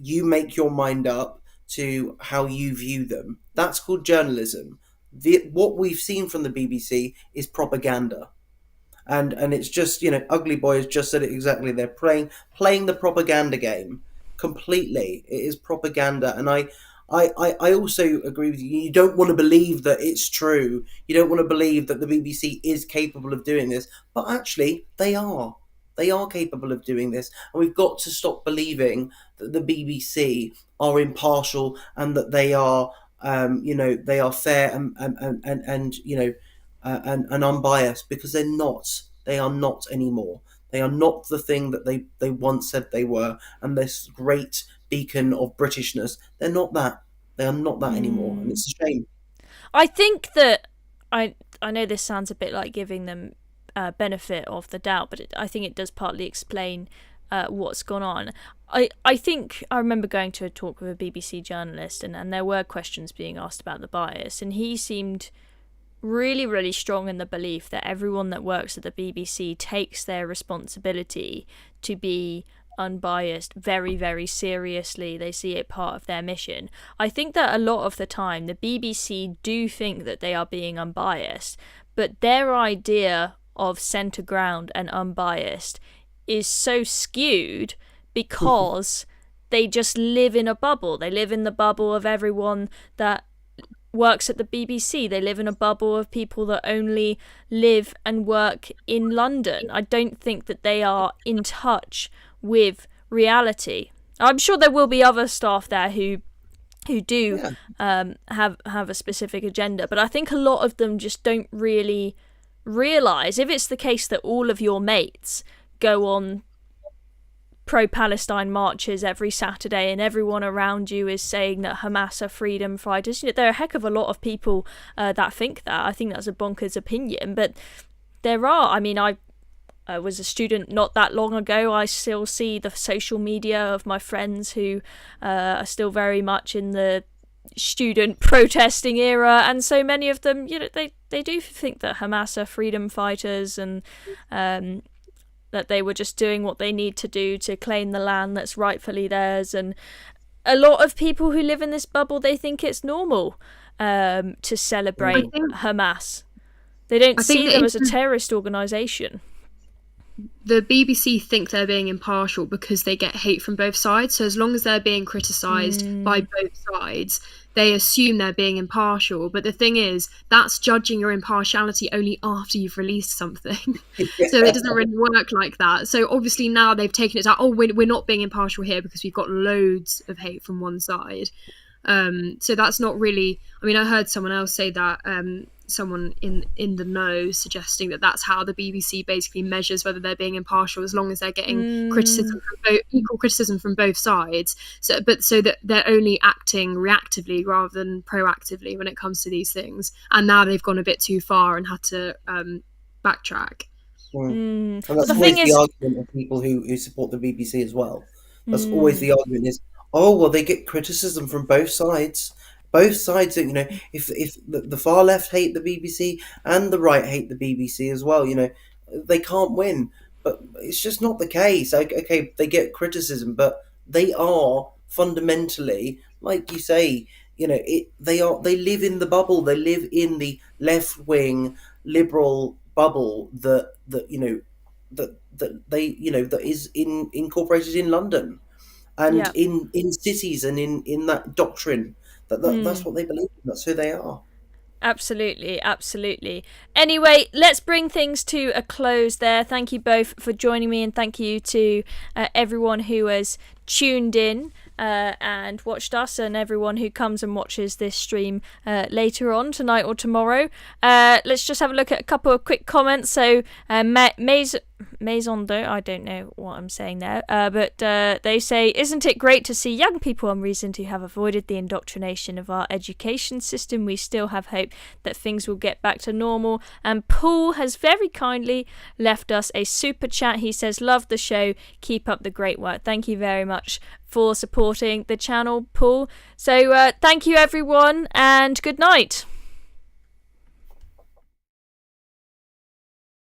you make your mind up to how you view them. That's called journalism. What we've seen from the BBC is propaganda. And it's just, Ugly Boy has just said it exactly. They're playing the propaganda game completely. It is propaganda. And I also agree with you. You don't want to believe that it's true. You don't want to believe that the BBC is capable of doing this. But actually, they are. They are capable of doing this. And we've got to stop believing that the BBC are impartial and that they are, they are fair and unbiased, because they're not. They are not anymore. They are not the thing that they once said they were, and this great beacon of Britishness. They're not that. They are not that anymore, and it's a shame. I think that I know this sounds a bit like giving them benefit of the doubt, but I think it does partly explain what's gone on. I think I remember going to a talk with a BBC journalist, and there were questions being asked about the bias, and he seemed really, really strong in the belief that everyone that works at the BBC takes their responsibility to be unbiased very, very seriously. They see it part of their mission. I think that a lot of the time the BBC do think that they are being unbiased, but their idea of centre ground and unbiased is so skewed because they just live in a bubble. They live in the bubble of everyone that works at the BBC. They live in a bubble of people that only live and work in London. I don't think that they are in touch with reality. I'm sure there will be other staff there who do have a specific agenda, but I think a lot of them just don't really realise, if it's the case that all of your mates go on pro-Palestine marches every Saturday and everyone around you is saying that Hamas are freedom fighters, there are a heck of a lot of people that think that. I think that's a bonkers opinion, but there are. was a student not that long ago, I still see the social media of my friends who are still very much in the student protesting era, and so many of them, they do think that Hamas are freedom fighters, and that they were just doing what they need to do to claim the land that's rightfully theirs. And a lot of people who live in this bubble, they think it's normal to celebrate Hamas. They don't see them as a terrorist organisation. The BBC think they're being impartial because they get hate from both sides. So as long as they're being criticised by both sides, they assume they're being impartial. But the thing is, that's judging your impartiality only after you've released something. So it doesn't really work like that. So obviously now they've taken it out, we're not being impartial here because we've got loads of hate from one side. So that's not really... I mean, I heard someone else say that... someone in the know suggesting that that's how the BBC basically measures whether they're being impartial, as long as they're getting equal criticism from both sides, so that they're only acting reactively rather than proactively when it comes to these things. And now they've gone a bit too far and had to backtrack. And that's always the argument of people who support the BBC as well. That's always the argument is, they get criticism from both sides. Both sides, if the far left hate the BBC and the right hate the BBC as well, they can't win. But it's just not the case. Okay, they get criticism, but they are fundamentally, like you say, they live in the bubble. They live in the left wing liberal bubble that is incorporated in London and in cities and in that doctrine. That's what they believe in. That's who they are. Absolutely. Anyway, let's bring things to a close there. Thank you both for joining me, and thank you to everyone who has tuned in and watched us, and everyone who comes and watches this stream later on tonight or tomorrow. Let's just have a look at a couple of quick comments. So Maison d'Eau, I don't know what I'm saying there, but they say, isn't it great to see young people on Reason to have avoided the indoctrination of our education system? We still have hope that things will get back to normal. And Paul has very kindly left us a super chat. He says, love the show, keep up the great work. Thank you very much for supporting the channel, Paul. So thank you everyone, and good night.